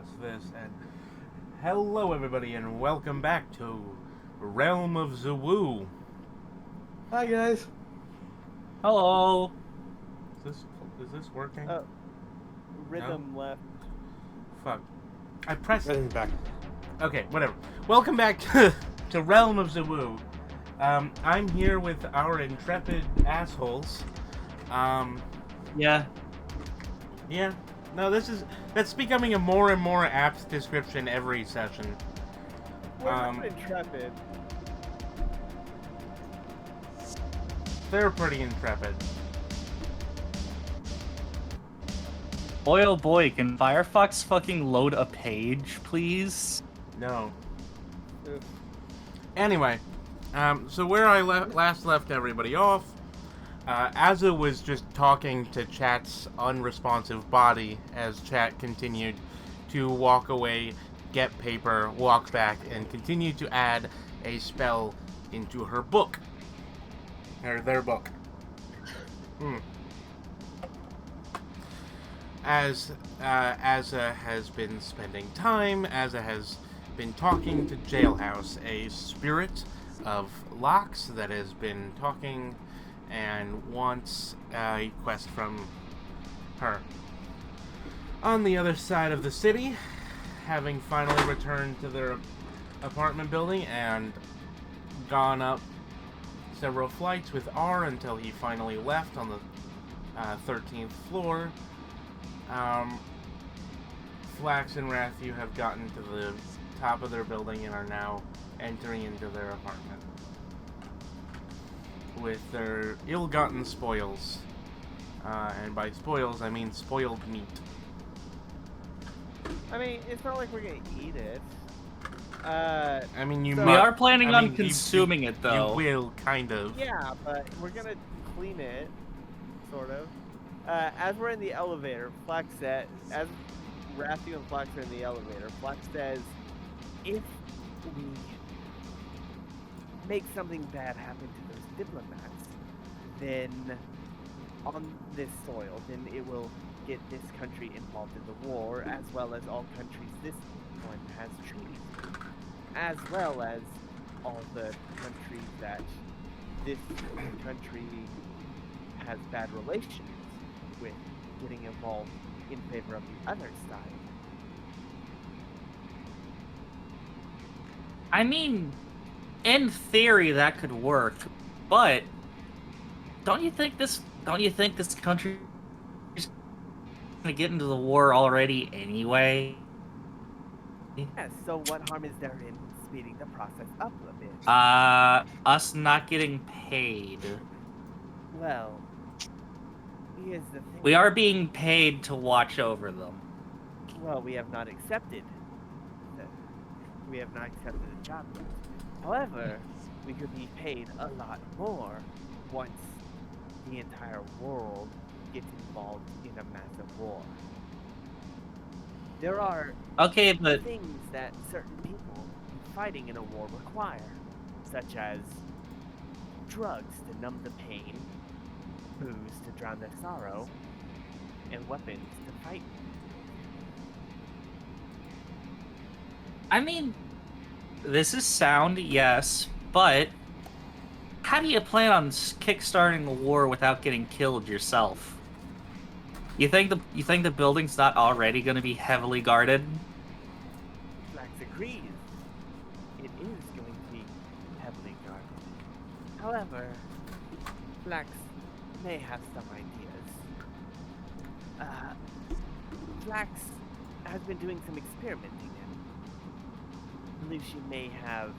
press this, and hello everybody, and welcome back to Realm of Zowo. Hi guys. Hello. Is this working? Rhythm left. Fuck. I pressed. Rhythm's back. Okay, whatever. Welcome back to Realm of Zowo. I'm here with our intrepid assholes. Yeah. Yeah. No, that's becoming a more and more apt description every session. We're not intrepid. They're pretty intrepid. Boy, oh boy, can Firefox fucking load a page, please? No. Ugh. Anyway, so where I last left everybody off, Azza was just talking to Chat's unresponsive body as Chat continued to walk away, get paper, walk back, and continue to add a spell into her book. Or their book. As Azza has been spending time, Azza has been talking to Jailhouse, a spirit of Locks that has been talking and wants a quest from her. On the other side of the city, having finally returned to their apartment building and gone up several flights with R until he finally left on the 13th floor, Flax and Rathu have gotten to the top of their building and are now entering into their apartment with their ill-gotten spoils. And by spoils, I mean spoiled meat. I mean, it's not like we're gonna eat it. I mean, you So- might. We are planning I on mean, consuming it, though. You will, kind of. Yeah, but we're gonna clean it, sort of. As we're in the elevator, Flax said, as Rathu and Flax are in the elevator, Flax says, if we make something bad happen to those diplomats, then on this soil, then it will get this country involved in the war, as well as all countries this one has treaties with, as well as all the countries that this country has bad relations with getting involved in favor of the other side. I mean, in theory that could work, but don't you think this country is gonna get into the war already anyway? Yes, so what harm is there in speeding the process up a bit? Us not getting paid. Well, here's the thing. We are being paid to watch over them. Well, we have not accepted. We have not accepted the job yet. However, we could be paid a lot more once the entire world gets involved in a massive war. There are Okay, but things that certain people fighting in a war require, such as drugs to numb the pain, booze to drown their sorrow, and weapons to fight. I mean, this is sound, yes, but how do you plan on kickstarting a war without getting killed yourself? You think the building's not already going to be heavily guarded? Flax agrees. It is going to be heavily guarded. However, Flax may have some ideas. Flax has been doing some experimenting and I believe she may have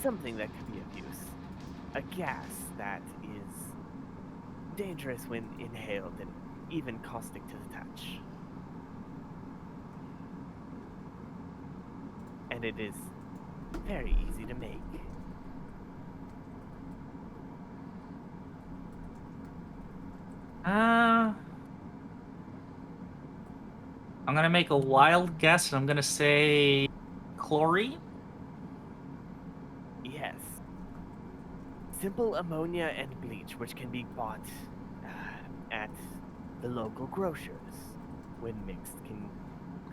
something that could be of use. A gas that is dangerous when inhaled and even caustic to the touch. And it is very easy to make. I'm gonna make a wild guess, and I'm gonna say chlorine? Yes. Simple ammonia and bleach, which can be bought at the local grocers. When mixed, can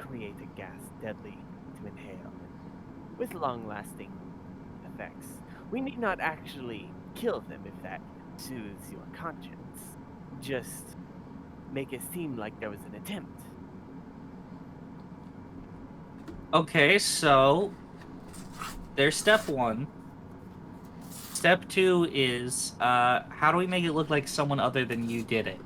create a gas deadly to inhale, with long-lasting effects. We need not actually kill them if that soothes your conscience. Just make it seem like there was an attempt. Okay, so there's step one. Step two is how do we make it look like someone other than you did it?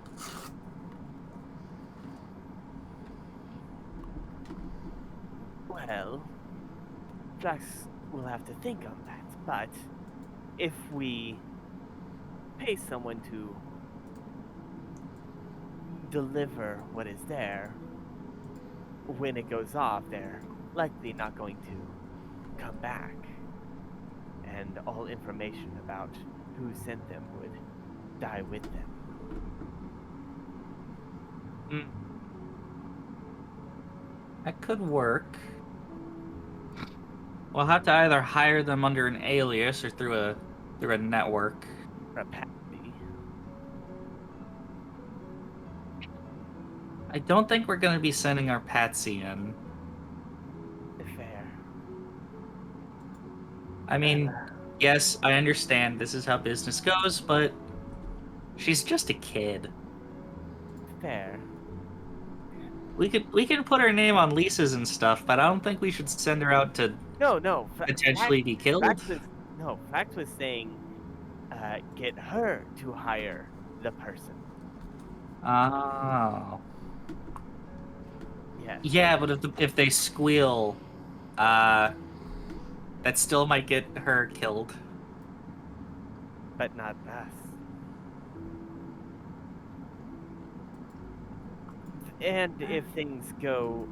Well, Flax will have to think on that, but if we pay someone to deliver what is there, when it goes off, they're likely not going to come back. And all information about who sent them would die with them. That could work. We'll have to either hire them under an alias or through a network. For a patsy. I don't think we're gonna be sending our Patsy in. Fair. I mean, yes, I understand this is how business goes, but she's just a kid. Fair. We can put her name on leases and stuff, but I don't think we should send her out to No. potentially be killed. Flax was saying, get her to hire the person. Oh. Yes. Yeah, but if they squeal, that still might get her killed. But not us. And if things go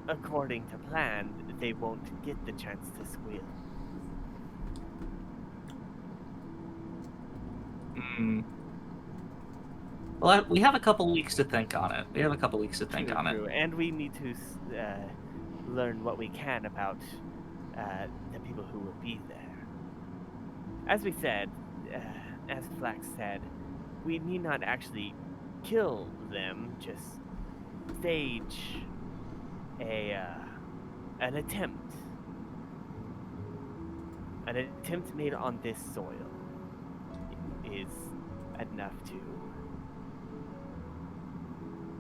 according to plan, they won't get the chance to squeal. Hmm. Well, we have a couple weeks to think on it. True. And we need to learn what we can about the people who will be there. As we said, as Flax said, we need not actually kill them, just stage an attempt. An attempt made on this soil is enough to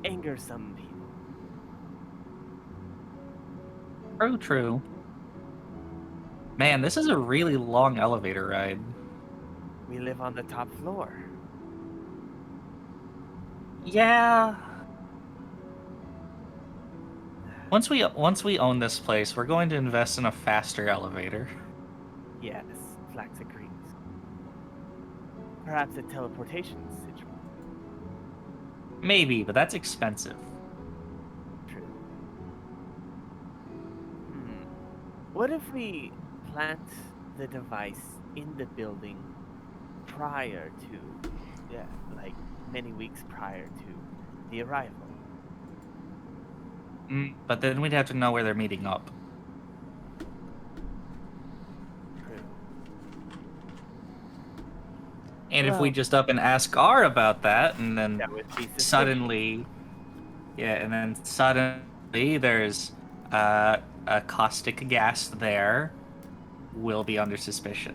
anger some people. True. Man, this is a really long elevator ride. We live on the top floor. Yeah. Once we own this place, we're going to invest in a faster elevator. Yes, Flax agrees. Perhaps a teleportation situation. Maybe, but that's expensive. True. What if we plant the device in the building prior to, like many weeks prior to the arrival? But then we'd have to know where they're meeting up. True. And if we just up and ask R about that, and then That would be suspicious. suddenly there's a caustic gas there, we'll be under suspicion.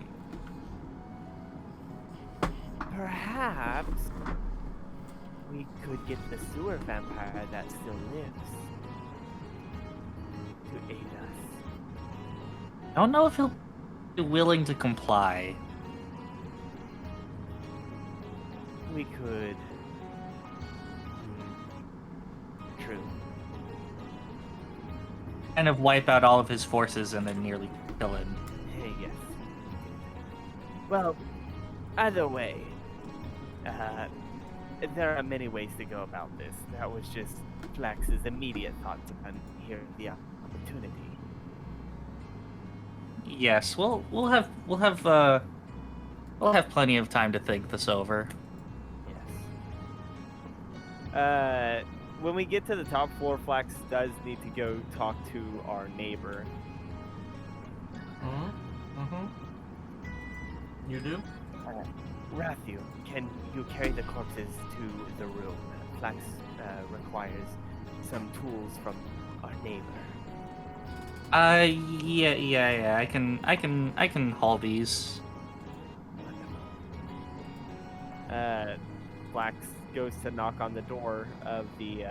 Perhaps we could get the sewer vampire that still lives to aid us. I don't know if he'll be willing to comply. We could. True. Kind of wipe out all of his forces and then nearly kill him. Hey, yes. Well, either way, there are many ways to go about this. That was just Flax's immediate thoughts upon hearing the opportunity. Yes, we'll have plenty of time to think this over. Yes. When we get to the top floor, Flax does need to go talk to our neighbor. You do? Rathu, can you carry the corpses to the room? Flax requires some tools from our neighbor. Yeah. I can haul these. Flax goes to knock on the door of the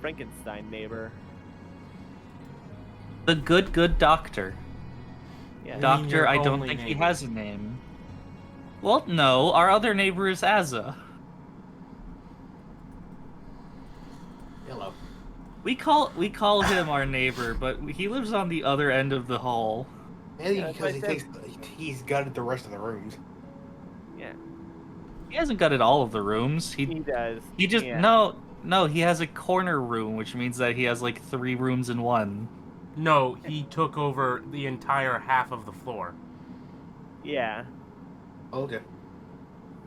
Frankenstein neighbor. The good doctor. Yeah. mean Doctor, your I don't only think he neighbor? has a name. Well, no, our other neighbor is Azza. Hello. We call him our neighbor, but he lives on the other end of the hall. Maybe Yeah, that's what because I said. he's gutted the rest of the rooms. Yeah. He hasn't gutted all of the rooms. He does. He just yeah. no, he has a corner room, which means that he has like 3 rooms in one. No, he took over the entire half of the floor. Yeah. Okay.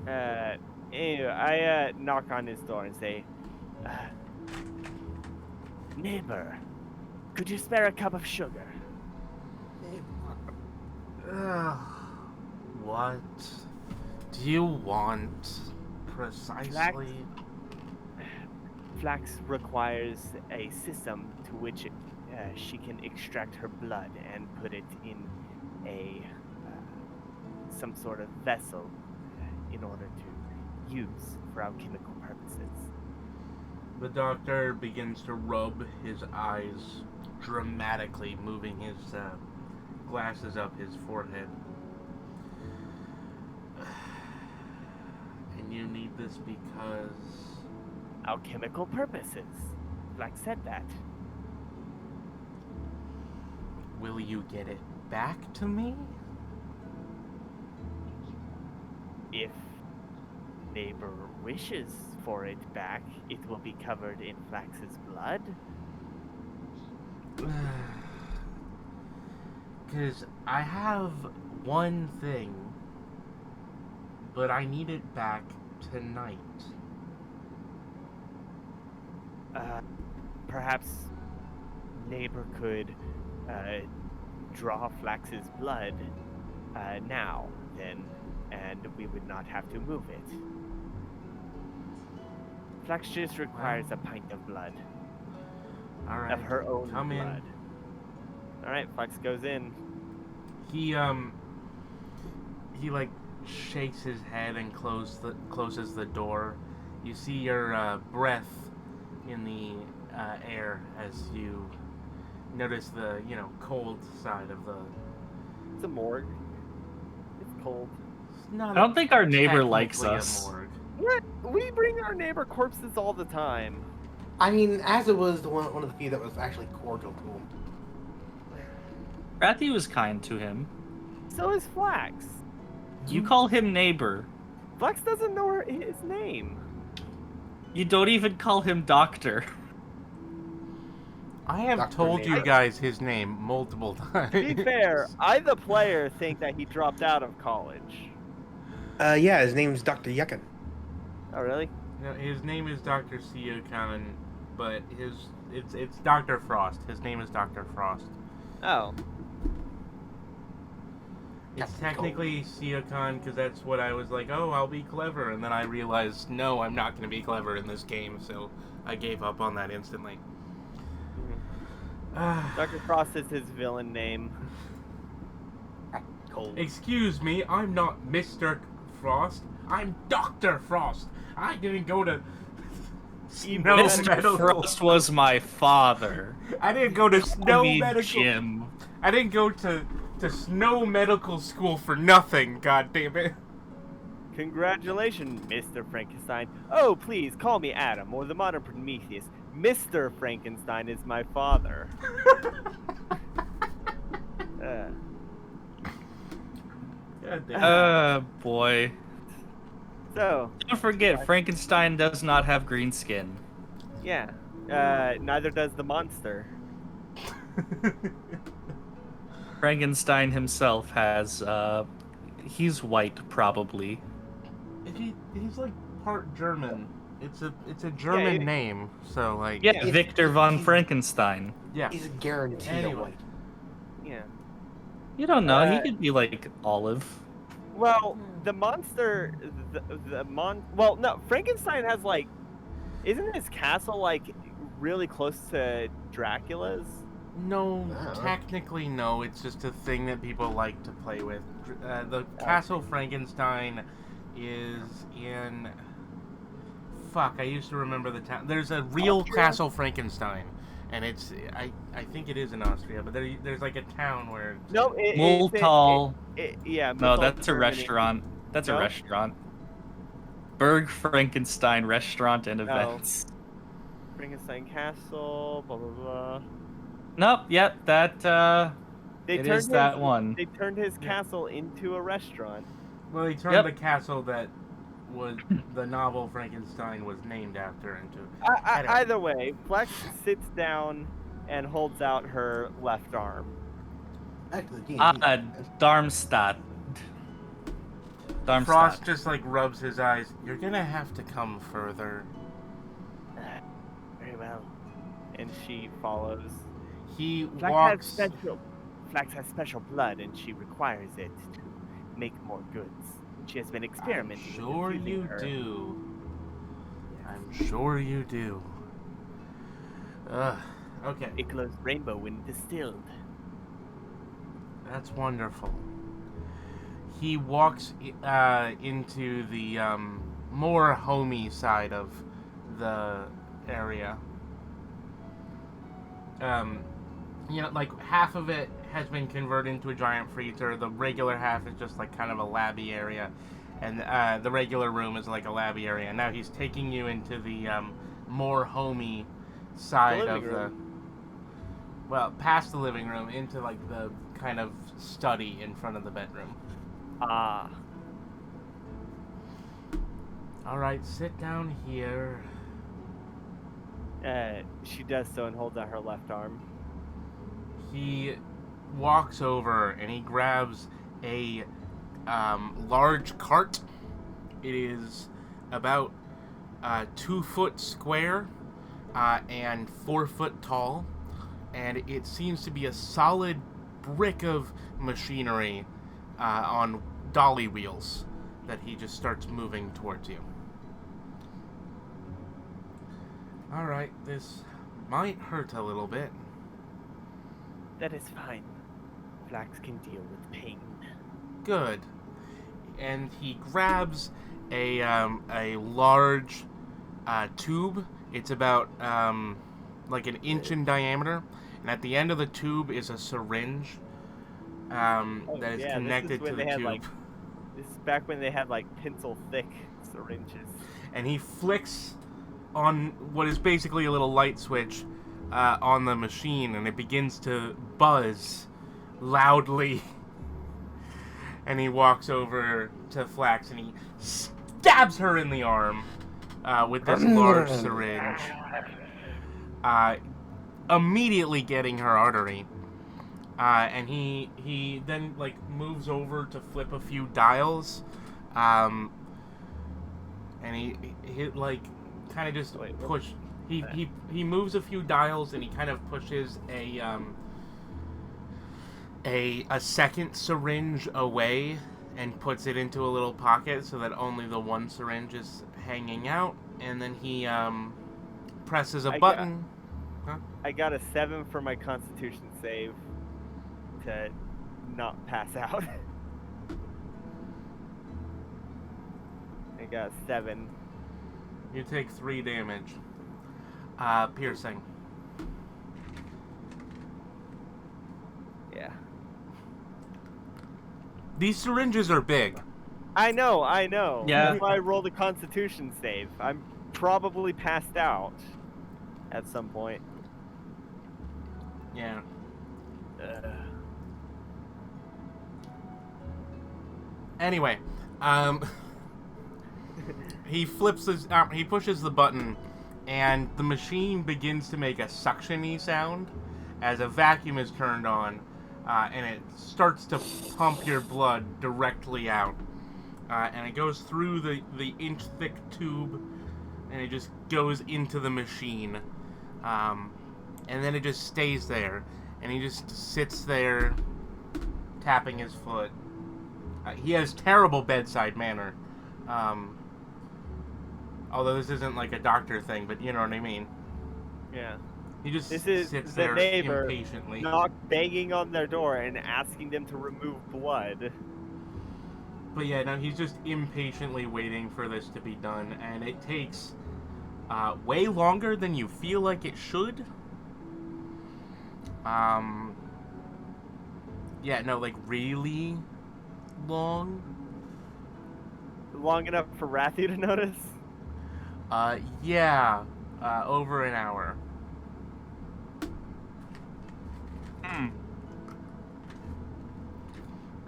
Anyway, I knock on his door and say, neighbor, could you spare a cup of sugar? What do you want precisely? Flax requires a system to which she can extract her blood and put it in a some sort of vessel in order to use for alchemical purposes. The doctor begins to rub his eyes dramatically, moving his glasses up his forehead. And you need this because... Alchemical purposes. Flax said that. Will you get it back to me? If neighbor wishes for it back, it will be covered in Flax's blood. Because I have one thing, but I need it back tonight. Perhaps neighbor could draw Flax's blood now, then, and we would not have to move it. Flax just requires a pint of blood. All right, Of her own come blood. in. Alright, Flax goes in. He like shakes his head and closes the door. You see your breath in the air as you notice the cold side of the. It's a morgue. It's cold. It's not I don't think our neighbor likes technically a us. morgue. What? We bring our neighbor corpses all the time. I mean, Azza was the one of the few that was actually cordial to him. Rathy was kind to him. So is Flax. You call him neighbor. Flax doesn't know his name. You don't even call him doctor. I have Dr. told you Nate. guys his name multiple times. To be fair, I, the player, think that he dropped out of college. Yeah, his name's Dr. Yuckin. Oh, really? No, his name is Dr. Siokan, but it's Dr. Frost. His name is Dr. Frost. Oh. It's Captain technically Siokan because that's what I was like, oh, I'll be clever. And then I realized, no, I'm not going to be clever in this game, so I gave up on that instantly. Dr. Frost is his villain name. Cold. Excuse me, I'm not Mr. Frost. I'm Dr. Frost. I didn't go to Snow Mr. Medical. Frost was my father. I didn't go to Snow Me, Medical. Jim. I didn't go to Snow Medical School for nothing. God damn it. Congratulations, Mr. Frankenstein. Oh, please, call me Adam, or the modern Prometheus. Mr. Frankenstein is my father. God damn it. Boy. So, Don't forget, Frankenstein does not have green skin. yeah. Neither does the monster. Frankenstein himself has, he's white, probably. He's like part German. It's a German name, so like Yeah, It's- Victor von he's- Frankenstein. yeah. He's a guarantee Anyway. of white. Yeah. You don't know, he Uh, could be like olive. Well, the monster, well, no, Frankenstein has like, isn't his castle like really close to Dracula's? No, Oh. technically no. It's just a thing that people like to play with. The Castle Frankenstein is in... Fuck, I used to remember the town. There's a real Austria? Castle Frankenstein, and it's... I think it is in Austria, but there's like a town where... No, Multal. yeah. No, Multal, that's a Germany. restaurant. That's No? a restaurant. Berg Frankenstein Restaurant and No. Events. Frankenstein Castle, blah blah blah. Nope, yep, that, They it turned is that one. They turned his castle into a restaurant. Well, he turned Yep. the castle that was the novel Frankenstein was named after into... Either way, Flex sits down and holds out her left arm. Back to the D&D. Darmstadt. Frost just like rubs his eyes. You're gonna have to come further. Very well. And she follows. He Flax walks... has special blood, and she requires it to make more goods. She has been experimenting. I'm sure with infusing you her. do. I'm sure you do. Okay. It glows rainbow when distilled. That's wonderful. He walks into the more homey side of the area. Like half of it has been converted into a giant freezer. The regular half is just like kind of a labby area, and the regular room is like a labby area. Now he's taking you into the more homey side of the... Well, past the living room into like the kind of study in front of the bedroom. Ah. All right, sit down here. She does so and holds out her left arm. He walks over and he grabs a large cart. It is about 2 foot square and 4 foot tall, and it seems to be a solid brick of machinery on dolly wheels that he just starts moving towards you. Alright, this might hurt a little bit. That is fine. Flax can deal with pain. Good. And he grabs a large tube. It's about like an inch in diameter, and at the end of the tube is a syringe that is connected to the tube. This is back when they had like pencil thick syringes. And he flicks on what is basically a little light switch on the machine, and it begins to buzz loudly. And he walks over to Flax and he stabs her in the arm with this large syringe, immediately getting her artery. And he then like moves over to flip a few dials, and he like kind of just push. He moves a few dials and he kind of pushes a second syringe away and puts it into a little pocket so that only the one syringe is hanging out, and then he presses a button. I got a 7 for my Constitution save to not pass out. I got a 7. You take 3 damage. Piercing. Yeah. These syringes are big. I know. Yeah. That's why I rolled a Constitution save. I'm probably passed out at some point. Yeah. Anyway, he he pushes the button, and the machine begins to make a suction-y sound as a vacuum is turned on, and it starts to pump your blood directly out. And it goes through the inch-thick tube, and it just goes into the machine. And then it just stays there, and he just sits there, tapping his foot. He has terrible bedside manner. Although this isn't like a doctor thing, but you know what I mean. Yeah. He just This is sits the there neighbor impatiently. banging on their door and asking them to remove blood. But yeah, no, he's just impatiently waiting for this to be done, and it takes way longer than you feel like it should. Yeah, no, like really long. Long enough for Rathu to notice? Yeah, over an hour.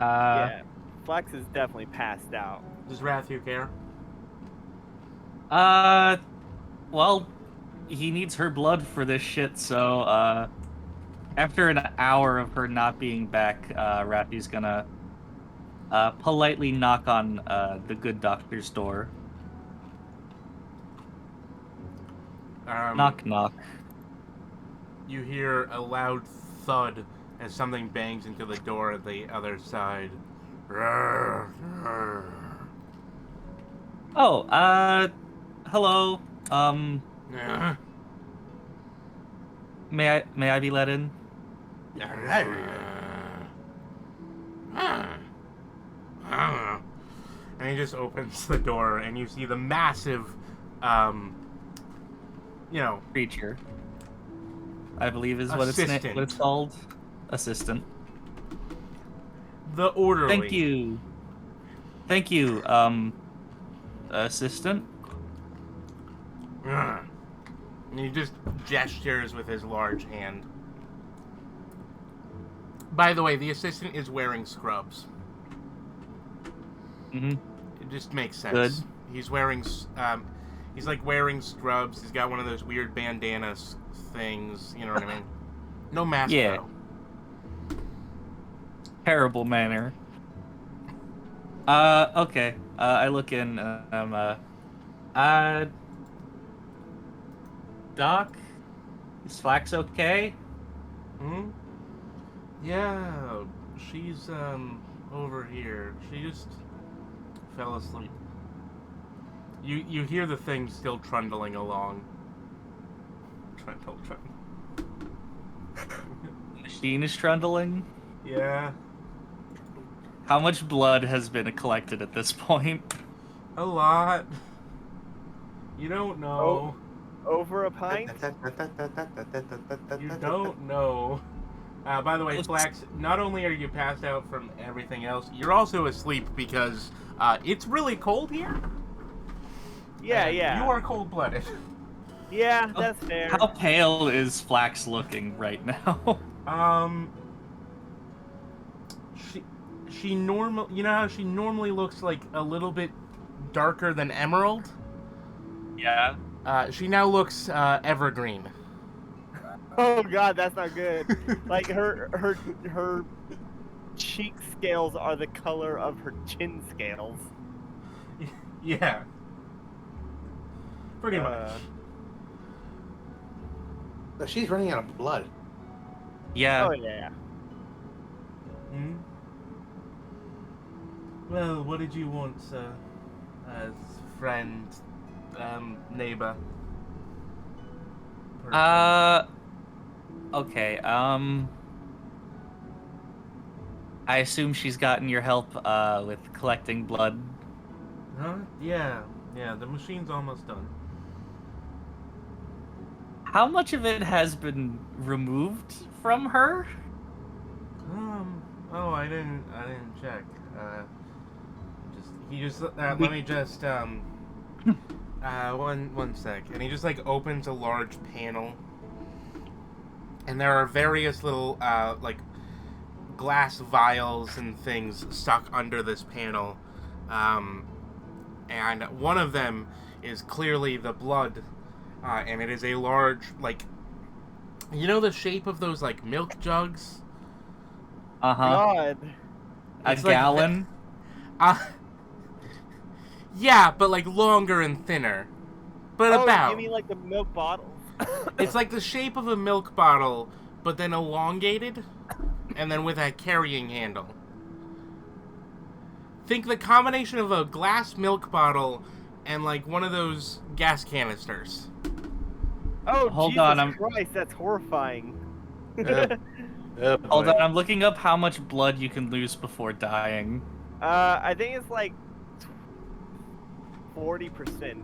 Yeah. Flex is definitely passed out. Does Rathu care? Well, he needs her blood for this shit, so, after an hour of her not being back, Rathy's gonna, politely knock on, the good doctor's door. Knock, knock. You hear a loud thud as something bangs into the door at the other side. Oh, hello. May I be let in? And he just opens the door, and you see the massive, Creature. I believe is what Assistant. what it's called. Assistant. the orderly. Thank you. Thank you, assistant. And he just gestures with his large hand. By the way, the assistant is wearing scrubs. Mm-hmm. It just makes sense. Good. He's wearing, he's like wearing scrubs. He's got one of those weird bandana things. You know what I mean? No mask Yeah. though. Terrible manner. Okay. I look in. Doc, is Flax okay? Hmm? Yeah, she's, over here. She just fell asleep. You hear the thing still trundling along. Trundle. Machine is trundling. Yeah, How much blood has been collected at this point? a lot. You don't know. Over a pint? You don't know. By the way, Flax, not only are you passed out from everything else, you're also asleep because it's really cold here. Yeah, And yeah. You are cold-blooded. Yeah, that's fair. How pale is Flax looking right now? She you know how she normally looks like a little bit darker than emerald? Yeah. She now looks evergreen. Oh god, that's not good. Like her cheek scales are the color of her chin scales. Yeah. Pretty much. So she's running out of blood. Yeah. Oh yeah. Hmm? Well, what did you want, as friend, neighbor? person? Okay, I assume she's gotten your help, with collecting blood. Huh? Yeah, the machine's almost done. How much of it has been removed from her? Oh, I didn't check. Let me just, one sec. And he just, like, opens a large panel. And there are various little, like, glass vials and things stuck under this panel. And one of them is clearly the blood, and it is a large, like, you know the shape of those, like, milk jugs? Uh-huh. God. A It's like gallon? Yeah, but, like, longer and thinner. But Oh, about. you mean like the milk bottles? It's like the shape of a milk bottle, but then elongated, and then with a carrying handle. Think the combination of a glass milk bottle and, like, one of those gas canisters. Oh, Hold Jesus on, Christ, that's horrifying. Hold on, I'm looking up how much blood you can lose before dying. I think it's like 40%,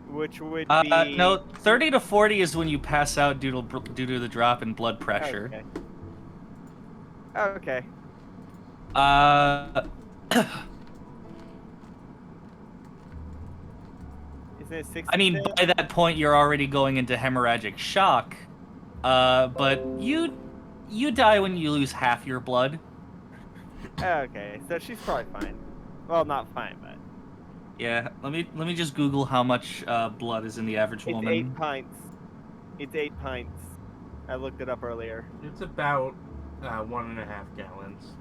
which would be No, 30 to 40 is when you pass out due to the drop in blood pressure. Okay. Okay. Uh, Isn't it 60? I mean, by that point, you're already going into hemorrhagic shock. But you die when you lose half your blood. Okay, so she's probably fine. Well, not fine, but Yeah, let me just Google how much blood is in the average it's woman. 8 pints. It's 8 pints. I looked it up earlier. It's about 1.5 gallons.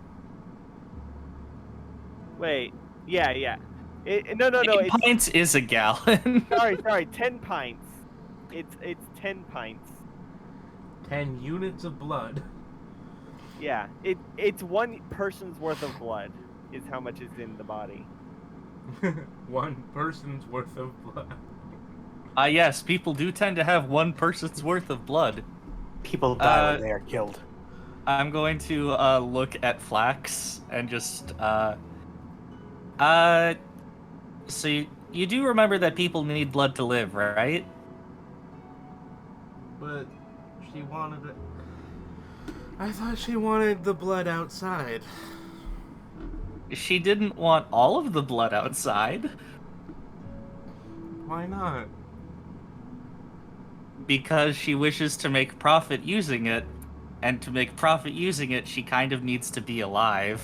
Wait. Yeah. No. 8 pints is a gallon. Sorry. 10 pints. It's 10 pints. 10 units of blood. Yeah. It's one person's worth of blood is how much is in the body. One person's worth of blood. Yes, people do tend to have one person's worth of blood. People die when they are killed. I'm going to look at Flax and just so you do remember that people need blood to live, right? But she wanted it. I thought she wanted the blood outside. She didn't want all of the blood outside. Why not? Because she wishes to make profit using it, and to make profit using it, she kind of needs to be alive.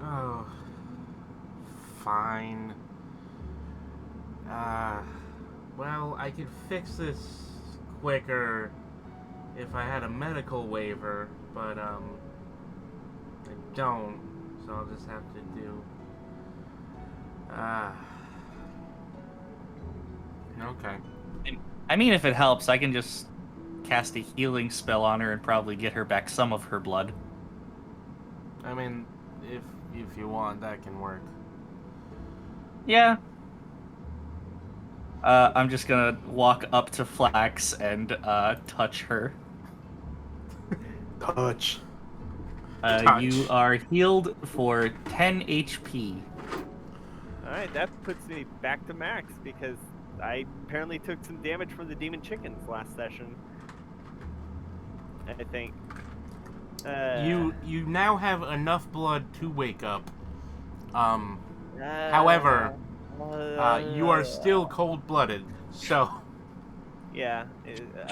Oh. Fine. Well, I could fix this quicker if I had a medical waiver, but, I don't, so I'll just have to do, okay. I mean, if it helps, I can just cast a healing spell on her and probably get her back some of her blood. I mean, if you want, that can work. Yeah. I'm just gonna walk up to Flax and touch her. Touch. Touch. You are healed for 10 HP. Alright, that puts me back to max because I apparently took some damage from the demon chickens last session. I think. You now have enough blood to wake up. However, you are still cold-blooded, so... Yeah.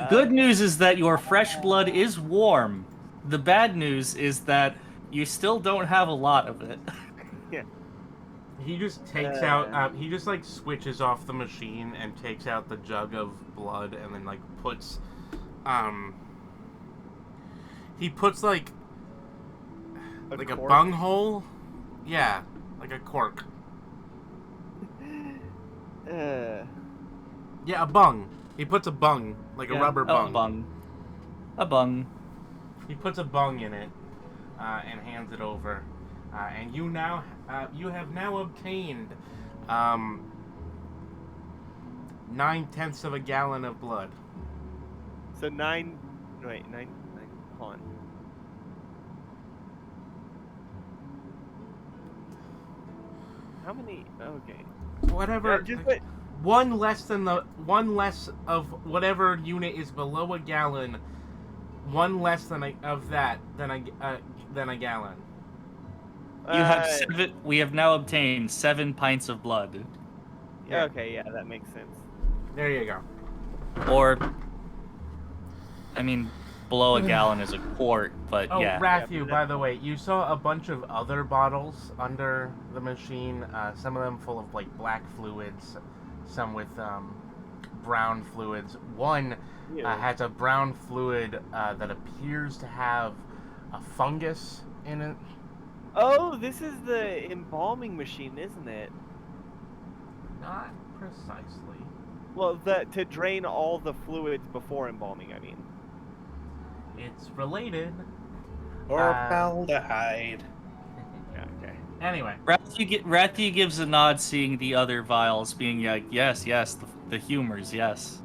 Good news is that your fresh blood is warm. The bad news is that you still don't have a lot of it. Yeah. He just takes out, he just, like, switches off the machine and takes out the jug of blood and then, like, puts, he puts, like a bunghole? Yeah, like a cork. Yeah, a bung. He puts a bung, like a rubber bung. A bung. He puts a bung in it, and hands it over. And you have now obtained, 9/10 of a gallon of blood. So 9, hold on. How many? Okay. Whatever. One less of whatever unit is below a gallon. One less than a gallon. You have we have now obtained 7 pints of blood. Yeah. Okay, yeah, that makes sense. There you go. Or, I mean, below a gallon is a quart, but Oh, yeah. Rathu, by the way, you saw a bunch of other bottles under the machine. Some of them full of like black fluids, some with brown fluids. One has a brown fluid that appears to have a fungus in it. Oh, this is the embalming machine, isn't it? Not precisely. Well, to drain all the fluids before embalming, I mean. It's related. Formaldehyde. Yeah, okay. Anyway. Rathu gives a nod, seeing the other vials, being like, yes, The humors, yes.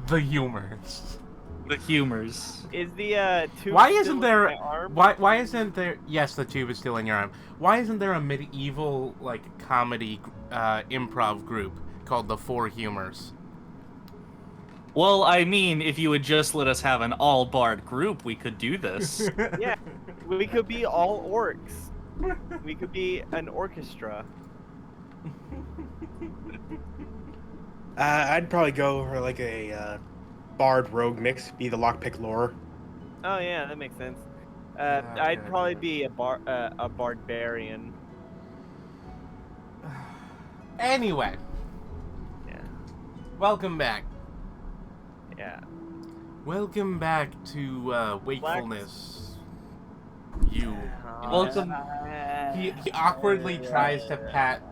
The humors. The humors. Is the tube Why still isn't in there? my arm? Why isn't there? Yes, the tube is still in your arm. Why isn't there a medieval like comedy improv group called the Four Humors? Well, I mean, if you would just let us have an all-bard group, we could do this. Yeah, we could be all orcs. We could be an orchestra. I'd probably go for like a bard rogue mix, be the lockpick lore. Oh yeah, that makes sense. Yeah, I'd yeah, probably yeah. be a barbarian. Anyway, Yeah, welcome back. yeah. Welcome back to wakefulness. You. Welcome. He awkwardly tries to pat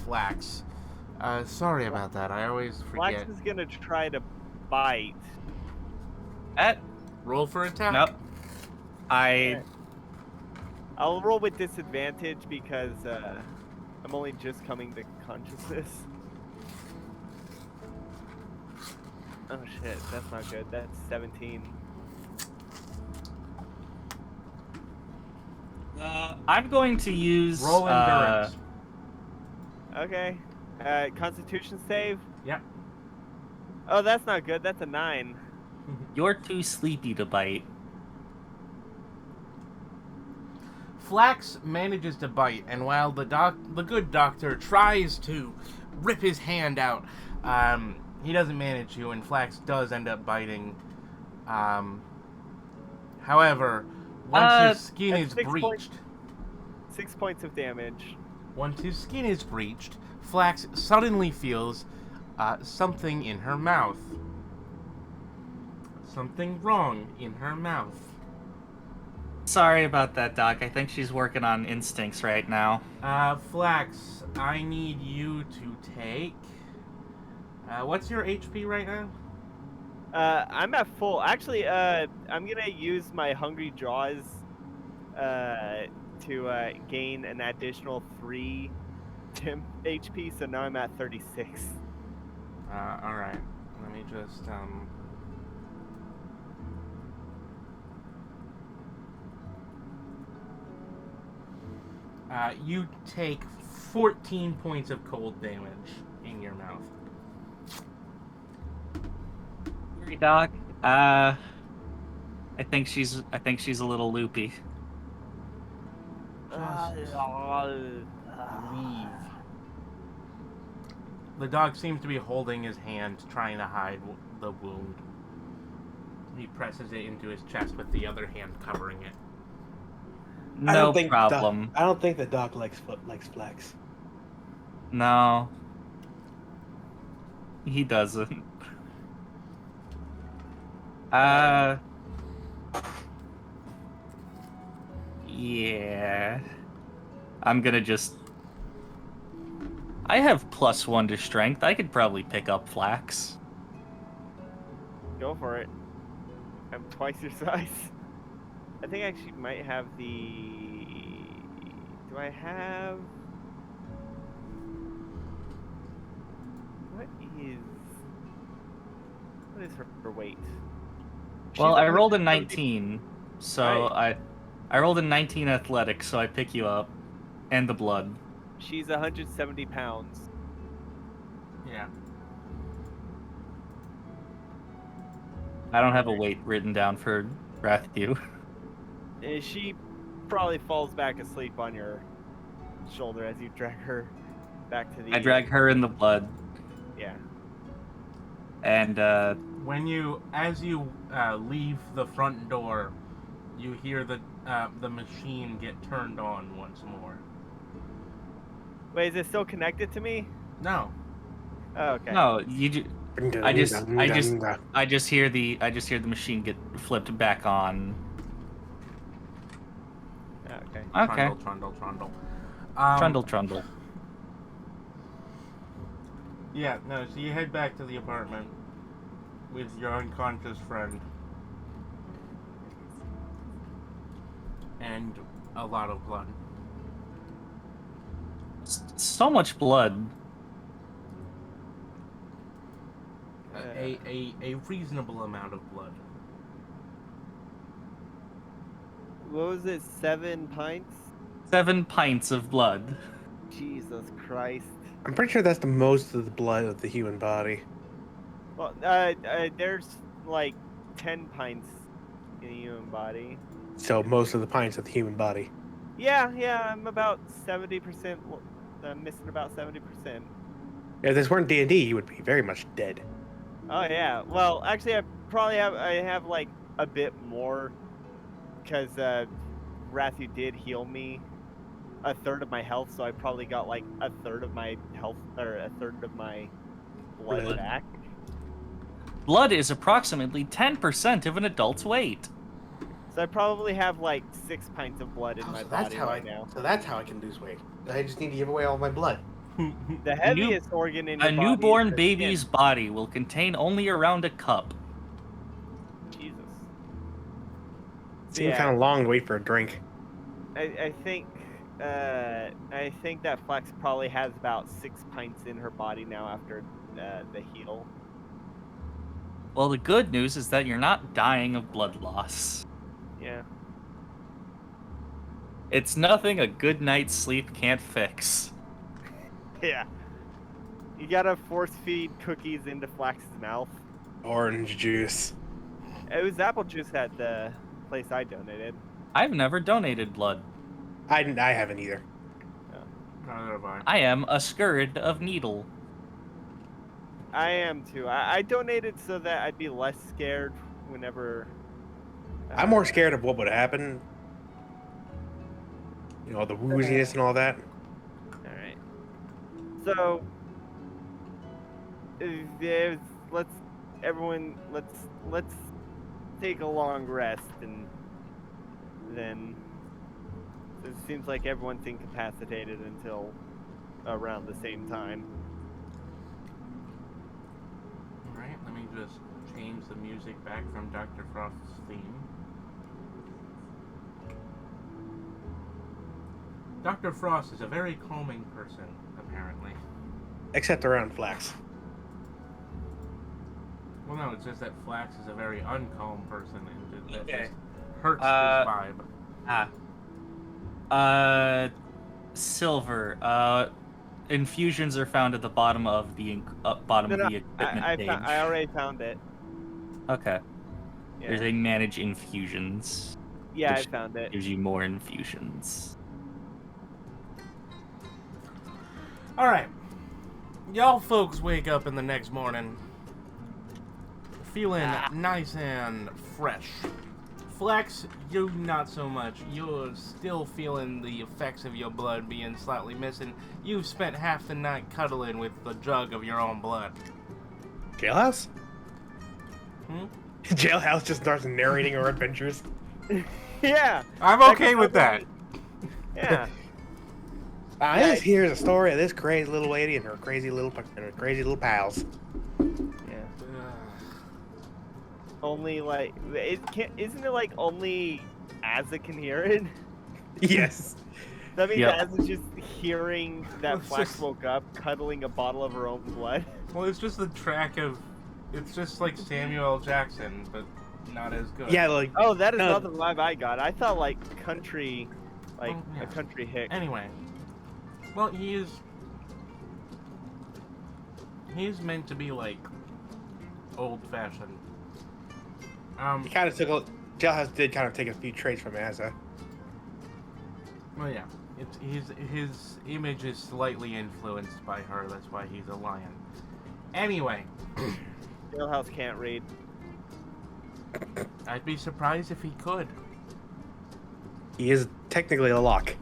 Flax. Sorry about that. I always Flax forget. is gonna try to bite. Roll for attack. Nope. I'll roll with disadvantage because I'm only just coming to consciousness. Oh shit, that's not good. That's 17. I'm going to use Roll endurance. Okay. Constitution save? Yep. Oh, that's not good. That's a 9. You're too sleepy to bite. Flax manages to bite, and while the good doctor tries to rip his hand out, he doesn't manage to, and Flax does end up biting. However, once his skin that's is 6 breached, points. 6 points of damage. once his skin is breached, Flax suddenly feels something in her mouth. Something wrong in her mouth. Sorry about that, Doc. I think she's working on instincts right now. Flax, I need you to take. What's your HP right now? I'm at full. Actually, I'm gonna use my Hungry Jaws to gain an additional 3 HP, so now I'm at 36. Alright. Let me just, you take 14 points of cold damage in your mouth. Sorry, Doc. I think she's a little loopy. Leave. The dog seems to be holding his hand, trying to hide the wound. He presses it into his chest with the other hand covering it. No problem. I don't think the dog likes Flax. No. He doesn't. Yeah. I'm gonna just... I have +1 to strength. I could probably pick up Flax. Go for it. I'm twice your size. I think I actually might have the... Do I have... What is her weight? Well, She's I rolled a 170 19, so I rolled a 19 athletics, so I pick you up. And the blood. She's 170 pounds. Yeah. I don't have a weight written down for Rathew. She probably falls back asleep on your shoulder as you drag her back to the... I drag her in the blood, Yeah. and As you leave the front door, you hear the machine get turned on once more. Wait, is it still connected to me? No. Oh, okay. no, I just hear the machine get flipped back on. Oh, okay. Okay. Trundle. Trundle. Yeah, no, so you head back to the apartment with your unconscious friend. And a lot of blood. So much blood. A reasonable amount of blood. What was it? 7 pints? 7 pints of blood. Jesus Christ. I'm pretty sure that's the most of the blood of the human body. Well, there's like 10 pints in the human body. So most of the pints of the human body. Yeah, I'm about 70%. I'm missing about 70%. If this weren't D&D, you would be very much dead. Oh yeah. Well, actually, I have like a bit more, because Rathu did heal me a third of my health, so I probably got like a third of my health, or a third of my blood back. Blood is approximately 10% of an adult's weight. So I probably have like 6 pints of blood in my body right now. So that's how I can lose weight. I just need to give away all my blood. The heaviest organ in your A body newborn is the baby's skin. body will contain only around a cup. Jesus. Seems kind of long to wait for a drink. I think that Flex probably has about 6 pints in her body now after the heal. Well, the good news is that you're not dying of blood loss. Yeah. It's nothing a good night's sleep can't fix. Yeah. You gotta force feed cookies into Flax's mouth. Orange juice. It was apple juice at the place I donated. I've never donated blood. I haven't either. Neither have I. I am a scourge of needle. I am too. I donated so that I'd be less scared whenever. I'm more scared of what would happen. You know, the wooziness and all that. All right. So, let's take a long rest, and then it seems like everyone's incapacitated until around the same time. Alright, let me just change the music back from Dr. Frost's theme. Dr. Frost is a very calming person, apparently. Except around Flax. Well, no, it's just that Flax is a very uncalm person, and that Okay. just hurts his vibe. Silver. Infusions are found at the bottom of the bottom of the equipment page. I already found it. Okay. Yeah, There's a manage infusions. yeah, I which found it. Gives you more infusions. Alright. Y'all folks wake up in the next morning feeling nice and fresh. Flex, you not so much. You're still feeling the effects of your blood being slightly missing. You've spent half the night cuddling with the jug of your own blood. Jailhouse? Hmm? Jailhouse just starts narrating her adventures. Yeah. I'm okay with that. Yeah. This here's a story of this crazy little lady and her crazy little pals. Yeah. Only like isn't it like only Azza can hear it? Yes. That means Yep. Azza's just hearing that It's Flax just- woke up, cuddling a bottle of her own blood. Well, it's just the track of... It's just like Samuel L. Jackson, but not as good. Yeah, like Oh, that is No. not the vibe I got. I thought like country, like Oh, yeah. a country hick. Anyway. Well, he is meant to be like old-fashioned. he kind of took Jailhouse did kind of take a few traits from Azza. Well, yeah. It's his image is slightly influenced by her. That's why he's a lion. Anyway, Jailhouse can't read. I'd be surprised if he could. He is technically a lock.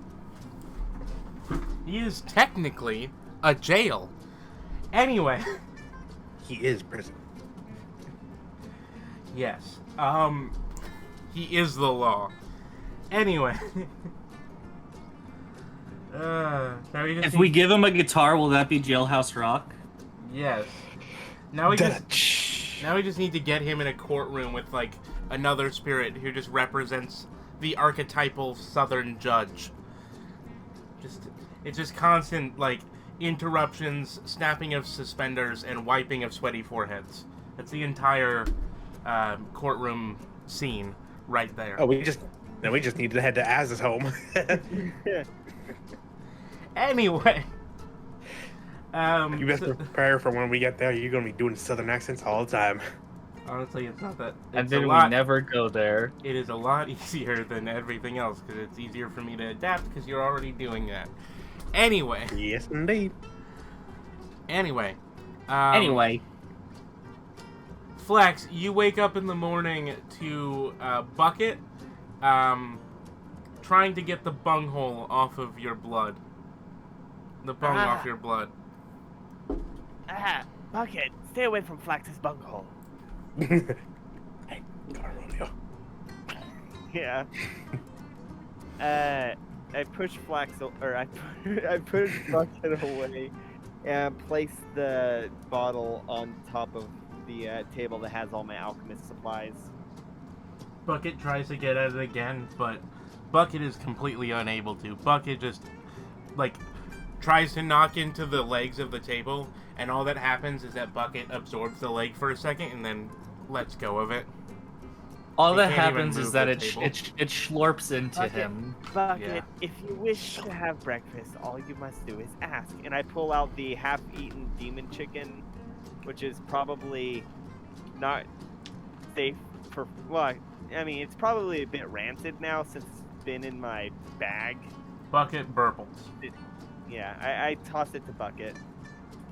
He is technically a jail. Anyway, He is prison. yes. He is the law. Anyway. Now we just If need- we give him a guitar, will that be Jailhouse Rock? Yes. Now we just Shh. Now we just need to get him in a courtroom with, like, another spirit who just represents the archetypal Southern judge. It's just constant, like, interruptions, snapping of suspenders, and wiping of sweaty foreheads. That's the entire courtroom scene right there. Oh, we just need to head to Az's home. Anyway. You best prepare for when we get there. You're gonna be doing southern accents all the time. Honestly, it's not that. And It's then a we lot, never go there. It is a lot easier than everything else because it's easier for me to adapt because you're already doing that. Anyway. Yes, indeed. Anyway. Anyway, Flex, you wake up in the morning to Bucket trying to get the bunghole off of your blood. The bung off your blood. Bucket, stay away from Flax's bunghole. Hey, go on, Romeo. Yeah. I push I push Bucket away and place the bottle on top of the table that has all my alchemist supplies. Bucket tries to get at it again, but Bucket is completely unable to. Bucket just, tries to knock into the legs of the table, and all that happens is that Bucket absorbs the leg for a second and then lets go of it. all He that can't even happens is move that the it table. schlorps into Bucket, him. Bucket, Yeah. if you wish to have breakfast, all you must do is ask. And I pull out the half-eaten demon chicken, which is probably not safe for. Well, I mean, it's probably a bit rancid now since it's been in my bag. Bucket burbles. Yeah, I toss it to Bucket.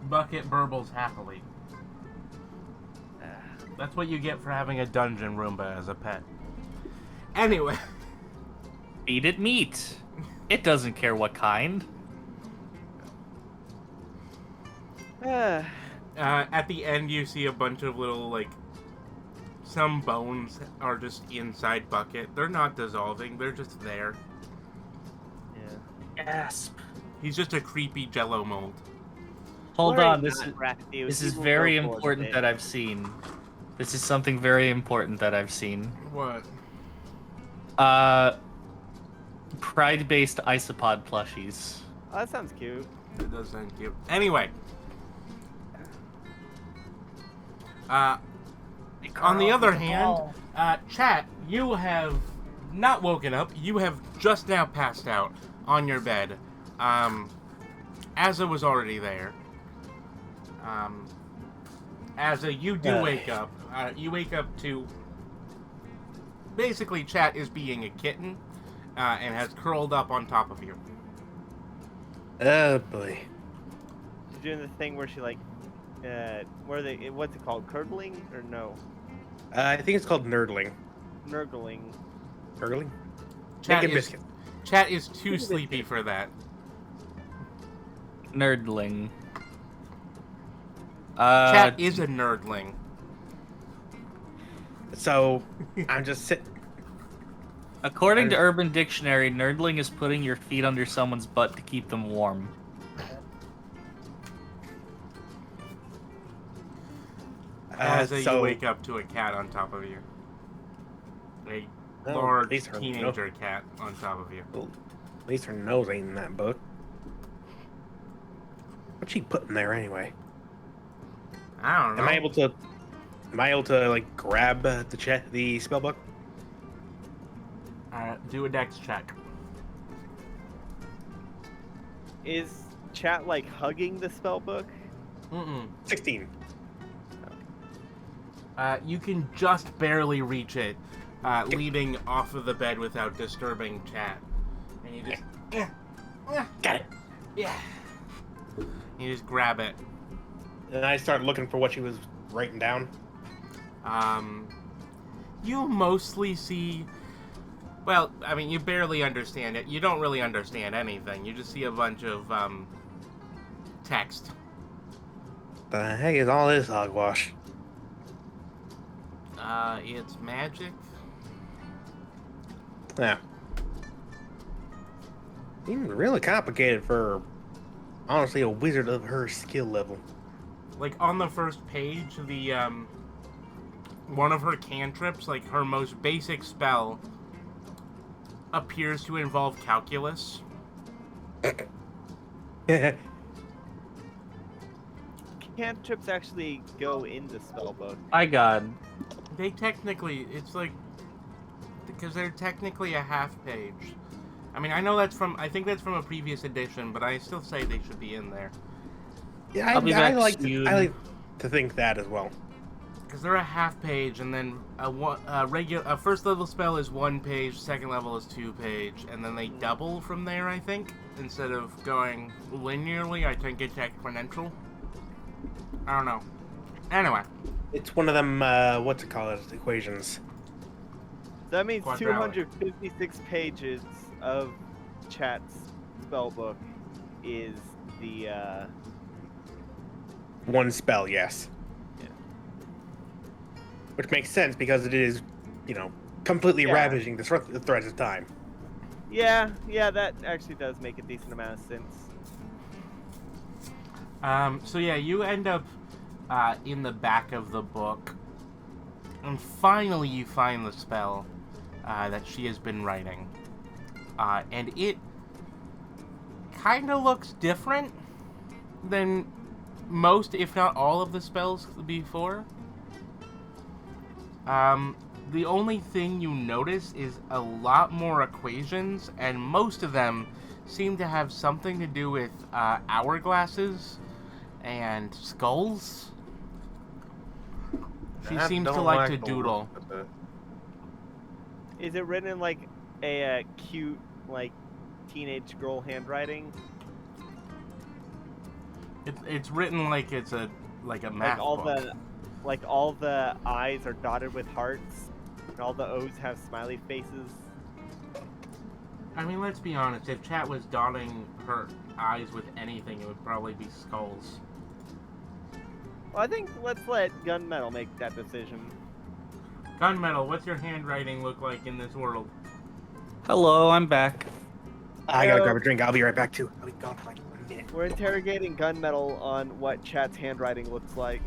Bucket burbles happily. That's what you get for having a dungeon Roomba as a pet. Anyway. Feed it meat. It doesn't care what kind. At the end, you see a bunch of little, some bones are just inside Bucket. They're not dissolving, they're just there. Yeah. Gasp. He's just a creepy jello mold. Hold Worry on, not, Rasty, this he is will very go forward important with that it. I've seen. This is something very important that I've seen. What? Pride-based isopod plushies. Oh, that sounds cute. It does sound cute. Anyway. On the other hand, chat, you have not woken up. You have just now passed out on your bed. Asa was already there. Asa, you do wake up. You wake up to... Basically, chat is being a kitten and has curled up on top of you. Oh boy. She's doing the thing where she what's it called? Curdling or no? I think it's called nerdling. Nurgling. Nurgling? Chat Making is, biscuits. chat is too sleepy for that. Nerdling. Chat is a nerdling. So, I'm just sitting. According to Urban Dictionary, nerdling is putting your feet under someone's butt to keep them warm. As you So, wake up to a cat on top of you. A Oh, large these are- teenager cat on top of you. at least her nose ain't in that book. What's she putting there anyway? I don't know. Am I able to grab the spell book? Do a dex check. Is chat hugging the spell book? Mm-mm. 16. You can just barely reach it, leading off of the bed without disturbing chat. And you just... Got it. Yeah. You just grab it. And I start looking for what she was writing down. You mostly see... Well, I mean, you barely understand it. You don't really understand anything. You just see a bunch of, text. The heck is all this hogwash? It's magic. Yeah. Seems really complicated for, honestly, a wizard of her skill level. On the first page, the, one of her cantrips, her most basic spell, appears to involve calculus. cantrips actually go in the spellbook? My God. They technically, it's like, because they're technically a half page. I mean, I know that's from, I think that's from a previous edition, but I still say they should be in there. Yeah, I'll be I back like soon. I like to think that as well. Because they're a half page, and then a first level spell is 1 page, second level is 2 page, and then they double from there, I think. Instead of going linearly, I think it's exponential. I don't know. Anyway. It's one of them, what's it called, equations. That means Quadratic. 256 pages of chat's spellbook is the, One spell, yes. Yeah. Which makes sense because it is, completely Yeah. ravaging the threads of time. Yeah, that actually does make a decent amount of sense. So yeah, you end up in the back of the book, and finally you find the spell that she has been writing, and it kind of looks different than most, if not all, of the spells before. The only thing you notice is a lot more equations, and most of them seem to have something to do with hourglasses and skulls. She seems to like to doodle. Is it written in like a cute, like teenage girl handwriting? It's written like it's a math book. Like all the I's are dotted with hearts, and all the O's have smiley faces. I mean, let's be honest. If chat was dotting her eyes with anything, it would probably be skulls. Well, I think let's let Gunmetal make that decision. Gunmetal, what's your handwriting look like in this world? Hello, I'm back. I gotta grab a drink. I'll be right back, too. I'll be gone for like a minute. We're interrogating Gunmetal on what chat's handwriting looks like.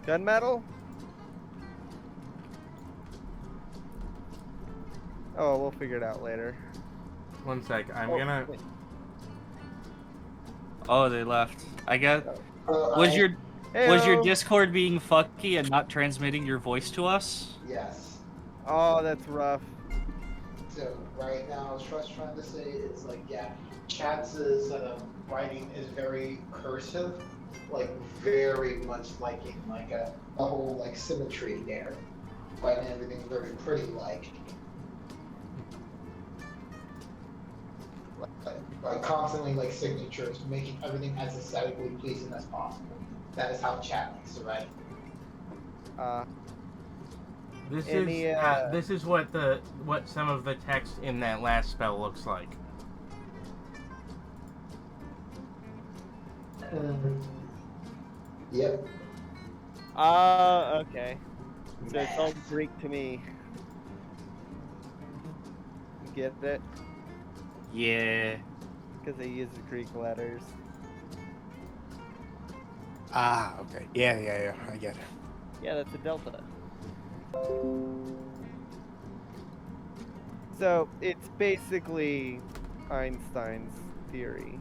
Gunmetal? Oh, we'll figure it out later. 1 sec. I'm Oh, gonna. wait. Oh, they left. I guess. Uh, Was I- your Heyo. Discord being fucky and not transmitting your voice to us? Yes. Oh, that's rough. So right now, I was just trying to say is like, yeah, Chat's writing is very cursive, like very much liking like a whole like symmetry there, writing everything very pretty like constantly like signatures, making everything as aesthetically pleasing as possible. That is how Chat likes to write. This is what some of the text in that last spell looks like. Yep. Okay. So it's all Greek to me. Get it? Yeah. Because they use the Greek letters. Ah, okay. Yeah. I get it. Yeah, that's a delta. So it's basically Einstein's theory.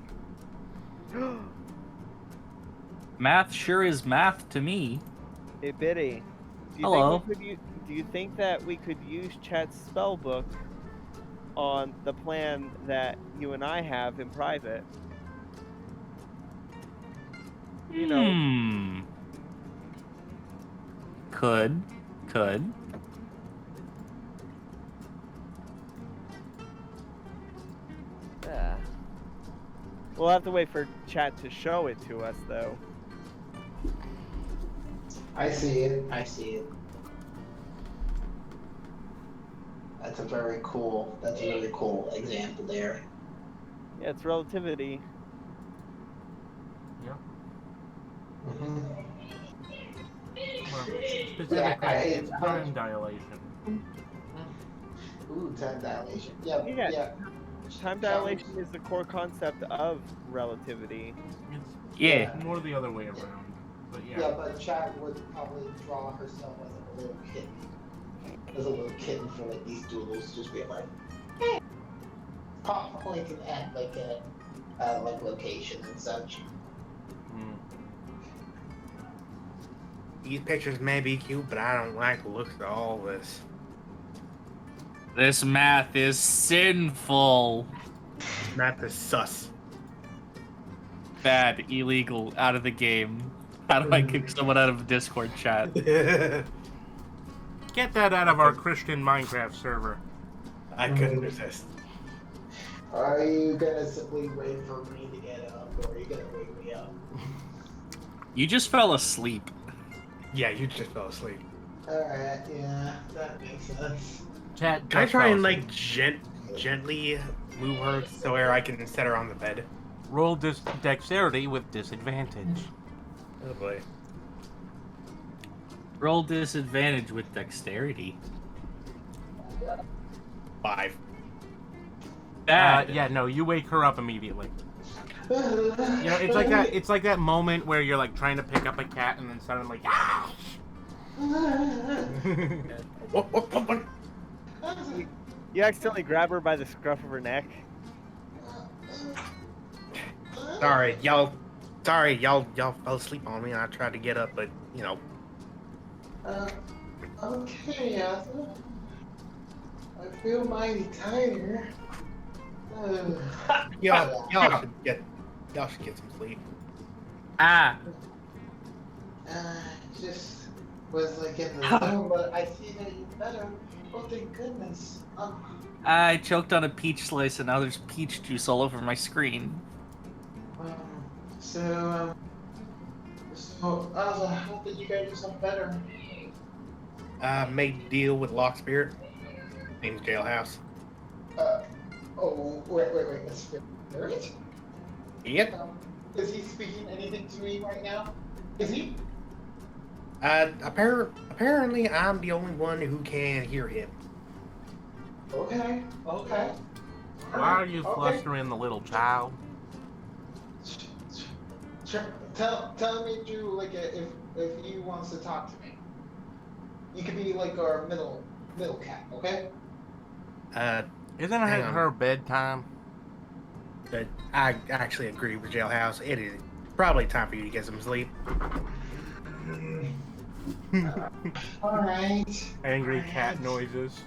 Math sure is math to me. Hey, Biddy. Hello. Do you think that we could use Chat's spellbook on the plan that you and I have in private? You know. Could. Yeah. We'll have to wait for Chat to show it to us, though. I see it. That's a very cool example there. Yeah, it's relativity. Yeah. Mm-hmm. Well, specifically, Yeah, it's time dilation. Ooh, time dilation. Yeah. Yeah. Time dilation is the core concept of relativity. It's Yeah. more the other way around. But Yeah, but Chat would probably draw herself as a little kitten. As a little kitten for like these doodles, just being like, hey. pointing at like a like location and such. These pictures may be cute, but I don't like the looks of all this. This math is sinful. Math is sus. Bad, illegal, out of the game. How do I kick someone out of a Discord chat? Get that out of our Christian Minecraft server. I couldn't resist. Are you gonna simply wait for me to get up, or are you gonna wake me up? You just fell asleep. Yeah, you just fell asleep. Alright, yeah, that makes sense. Chat. Can I just try fell and asleep. like gently move her so where I can set her on the bed? Roll dexterity with disadvantage. Oh boy. Roll disadvantage with dexterity. 5. Bad. Yeah, no, you wake her up immediately. You know, it's like that. It's like that moment where you're like trying to pick up a cat and then suddenly, ah! What? You accidentally grab her by the scruff of her neck. Sorry, y'all fell asleep on me and I tried to get up, but you know. Okay, Arthur. I feel mighty tired. Y'all should get some sleep. Ah. Just was like in the zone, but I see that you better. Oh, thank goodness. I choked on a peach slice and now there's peach juice all over my screen. So Arthur, how did you guys do something better? Made a deal with Lock Spirit. Name's Jailhouse. Oh, wait, a spirit? Yep. Is he speaking anything to me right now? Is he? Apparently I'm the only one who can hear him. Okay. Why are you flustering the little child? Tell me to like if he wants to talk to me. You could be like our middle cat, okay? Isn't it Hang on. her bedtime? But I actually agree with Jailhouse. It is probably time for you to get some sleep. Alright. Angry cat noises.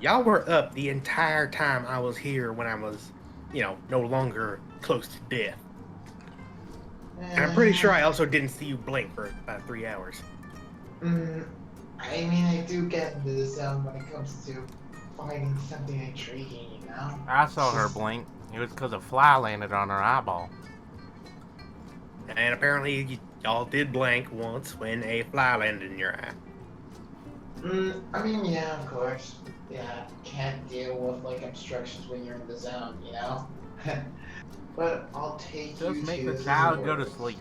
Y'all were up the entire time I was here when I was, no longer close to death. And I'm pretty sure I also didn't see you blink for about 3 hours. I mean, I do get into the zone when it comes to finding something intriguing, you know? I saw her blink. It was because a fly landed on her eyeball. And apparently y'all did blink once when a fly landed in your eye. I mean, yeah, of course. Yeah, can't deal with like obstructions when you're in the zone, you know? But I'll take you Just make to the child Zowo. go to sleep.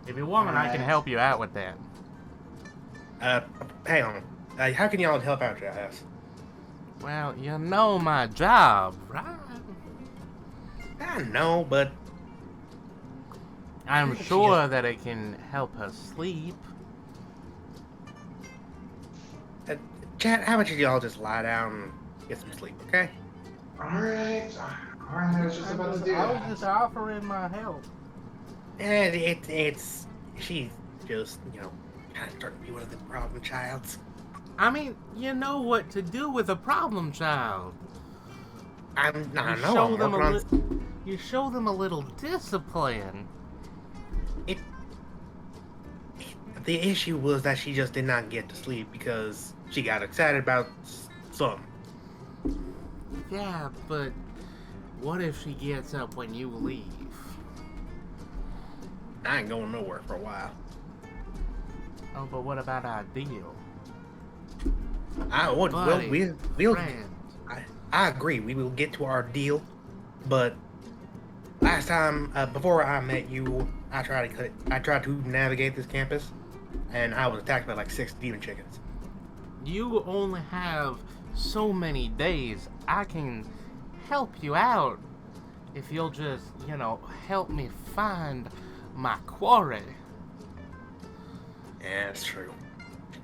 If you want, I can help you out with that. Hang on. How can y'all help out Jailhouse? Well, you know my job, right? I know, but I'm She sure that it can help her sleep. chat, how about y'all just lie down and get some sleep, okay? Alright, I was just about to do I was that. just offering my help. And she's just, kind of starting to be one of the problem childs. I mean, you know what to do with a problem child. I You know, I'm show them working on... you show them a little discipline. The issue was that she just did not get to sleep because she got excited about something. Yeah, but what if she gets up when you leave? I ain't going nowhere for a while. Oh, but what about our deal? We'll Friend. I agree. We will get to our deal, but last time before I met you, I tried to navigate this campus, and I was attacked by like 6 demon chickens. You only have so many days. I can help you out if you'll just, help me find my quarry. Yeah, that's true.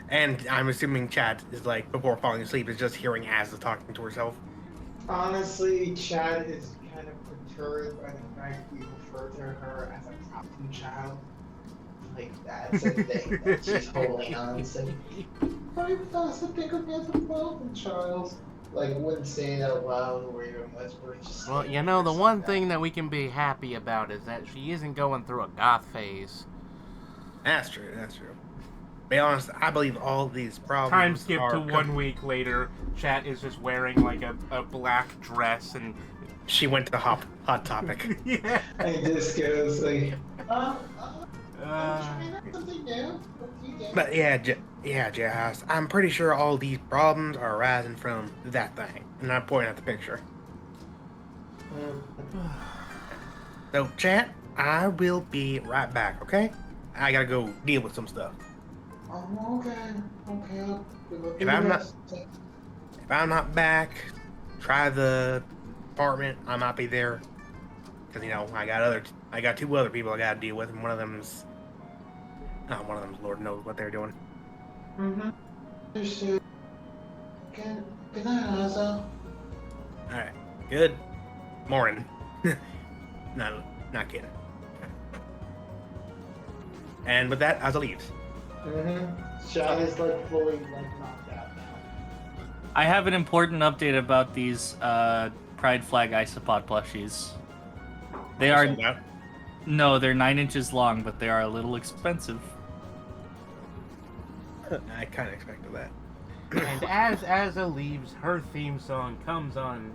And I'm assuming Chad is like before falling asleep is just hearing Asa talking to herself. Honestly, Chad is kind of perturbed by the fact we refer to her as a costume child. Like, that's a thing that she's holding on to. I thought to think of me as a problem child. Like, wouldn't say it out loud or even whisper. Just Well, saying you know, the this one and thing that. that we can be happy about is that she isn't going through a goth phase. That's true. That's true. Be honest, I believe all these problems Time skip are to 1 week later. Chat is just wearing like a black dress and She went to Hot Topic. yeah. And this goes like, I'm Uh, trying out something new. What do you think? But yeah, Jazz, I'm pretty sure all these problems are arising from that thing. And I'm pointing at the picture. So, chat, I will be right back, okay? I gotta go deal with some stuff. Okay. I'll do If I'm the not- rest. If I'm not back, try the apartment. I might be there. Cause I got two other people I gotta deal with, and one of them's Lord knows what they're doing. Understood. Good night, Ozzo. Alright. Good morning. Not kidding. And with that, Ozzo leaves. Chad is like fully like knocked out now. I have an important update about these Pride Flag Isopod plushies. They are Sold out. no, they're 9 inches long, but they are a little expensive. I kind of expected that. and as Azza leaves, her theme song comes on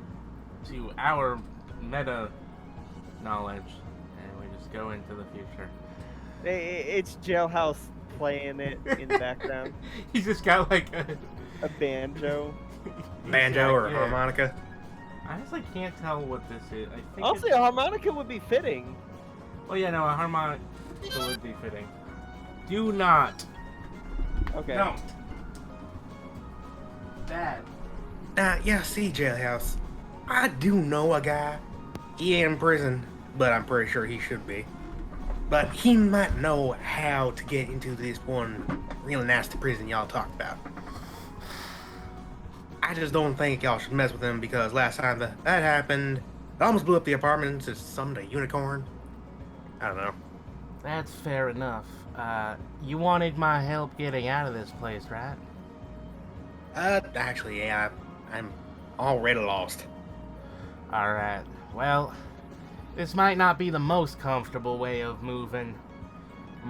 to our meta knowledge, and we just go into the future. It's Jailhouse playing it in the background. He's just got like A banjo. Banjo or Yeah. harmonica. I honestly can't tell what this is. I think Honestly, a harmonica would be fitting. Oh yeah, no, a harmonica would be fitting. Do not. Okay. Don't. Bad. Yeah, see, Jailhouse. I do know a guy. He ain't in prison, but I'm pretty sure he should be. But he might know how to get into this one really nasty prison y'all talked about. I just don't think y'all should mess with him because last time that happened, it almost blew up the apartment to some unicorn. I don't know. That's fair enough. You wanted my help getting out of this place, right? Actually, yeah, I'm already lost. Alright. Well, this might not be the most comfortable way of moving,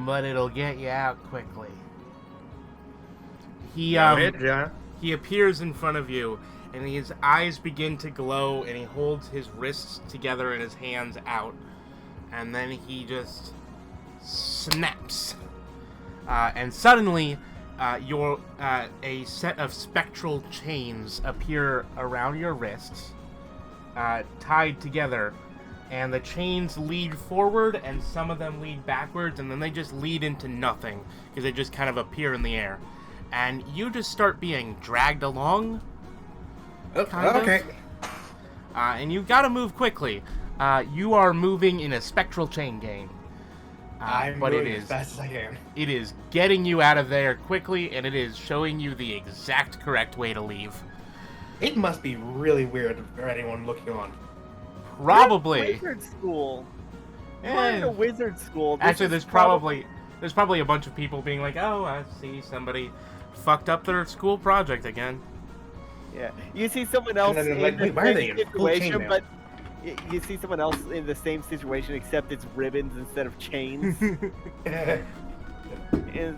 but it'll get you out quickly. He John. He appears in front of you, and his eyes begin to glow, and he holds his wrists together and his hands out, and then he just snaps. And suddenly, a set of spectral chains appear around your wrists, tied together, and the chains lead forward, and some of them lead backwards, and then they just lead into nothing, because they just kind of appear in the air. And you just start being dragged along. Kind of. Okay. And you've got to move quickly. You are moving in a spectral chain game. I'm but moving it as is fast as I can. it is getting you out of there quickly, and it is showing you the exact correct way to leave. It must be really weird for anyone looking on. Probably. Wizard school. Eh, We're in a wizard school. This Actually, is there's probably a bunch of people being like, "Oh, I see somebody fucked up their school project again." Yeah, you see someone else then in like, the wait, why are they same in full situation, chainmail? but you see someone else in the same situation, except it's ribbons instead of chains. Is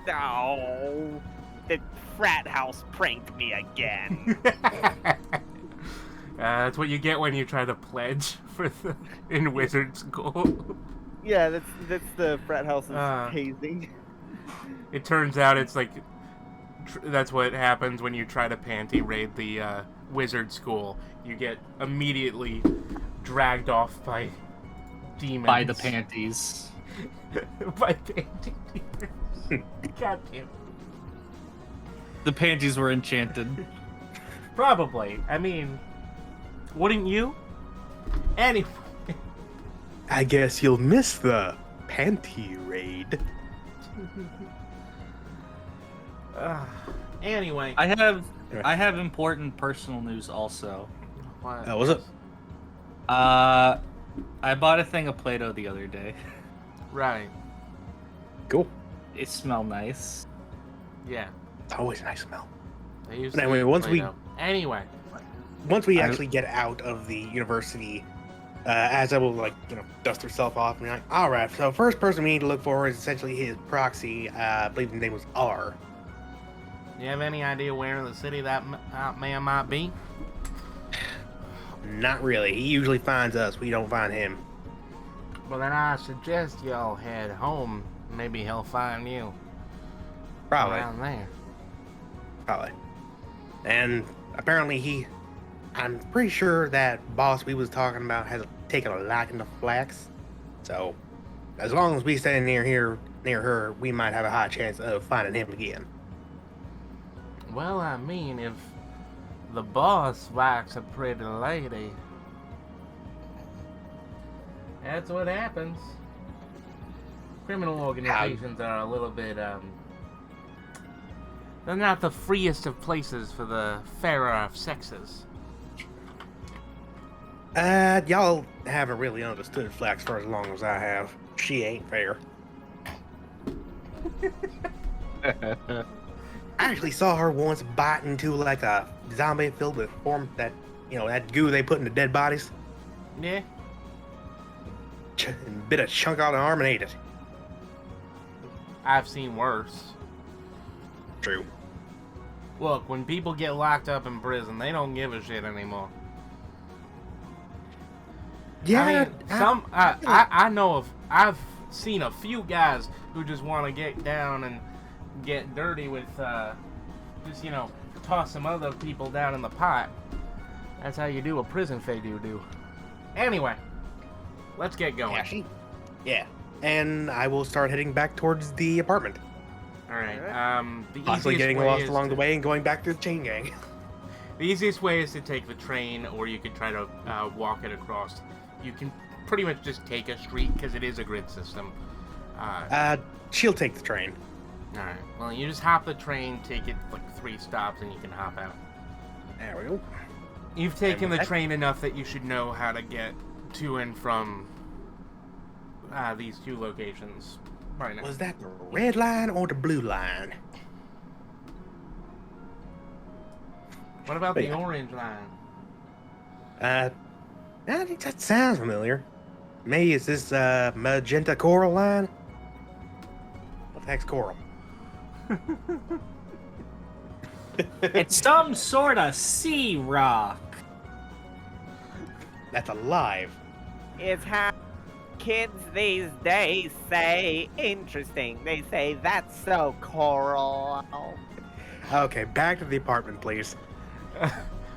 oh, the frat house pranked me again. That's what you get when you try to pledge for in wizard school. Yeah, that's the frat house's Uh. hazing. It turns out it's like that's what happens when you try to panty raid the wizard school. You get immediately dragged off by demons. By the panties. By panty demons. God damn. The panties were enchanted. Probably. I mean, wouldn't you? Anyway. I guess you'll miss the panty raid. Anyway. I have important personal news also. What? Was it? I bought a thing of Play-Doh the other day. Right. Cool. It smelled nice. Yeah. It's always a nice smell. They used But to anyway, eat once we- Play-Doh. Anyway. Once we I- actually get out of the university, Azza will dust herself off and be like, all right, so first person we need to look for is essentially his proxy. I believe his name was R. You have any idea where in the city that man might be? Not really. He usually finds us. We don't find him. Well, then I suggest y'all head home. Maybe he'll find you Probably. around there. Probably. And apparently I'm pretty sure that boss we was talking about has taken a liking to Flax. So, as long as we stay near her, we might have a high chance of finding him again. Well, I mean, if the boss likes a pretty lady, that's what happens. Criminal organizations are a little bit, they're not the freest of places for the fairer of sexes. Y'all haven't really understood Flax for as long as I have. She ain't fair. I actually saw her once bite into like a zombie filled with that goo they put into dead bodies. Yeah? And bit a chunk out of the arm and ate it. I've seen worse. True. Look, when people get locked up in prison, they don't give a shit anymore. Yeah, I know of. I've seen a few guys who just want to get down and get dirty with, toss some other people down in the pot. That's how you do a prison fade you do. Anyway, let's get going. Yeah. And I will start heading back towards the apartment. All right. The Possibly easiest getting way lost is along to- the way and going back to the chain gang. The easiest way is to take the train, or you could try to walk it across. You can pretty much just take a street because it is a grid system. She'll take the train. All right. Well, you just hop the train, take it like 3 stops, and you can hop out. There we go. You've taken And the that- train enough that you should know how to get to and from these 2 locations right now. Was that the red line or the blue line? What about Wait. the orange line? I think that sounds familiar. Maybe it's this magenta coral line? What the heck's coral? It's some sort of sea rock. That's alive. It's how kids these days say. Interesting. They say that's so coral. Okay, back to the apartment, please. Or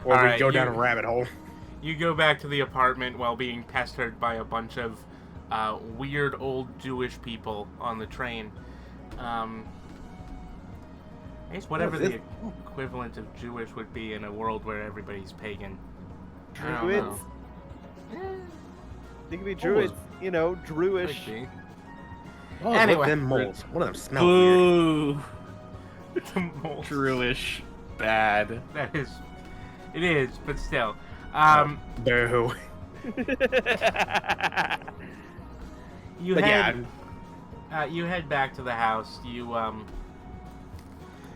we Alright, go down you- a rabbit hole. You go back to the apartment while being pestered by a bunch of weird old Jewish people on the train. I guess whatever Well, the equivalent of Jewish would be in a world where everybody's pagan. I don't Druids. know. They could be druids. Druish. Could be. Oh, Anyway. look, them moles. One of them smells weird. Boo. Moles. Druish. Bad. That is, it is, but still. Boo. You But head, yeah, you head back to the house. You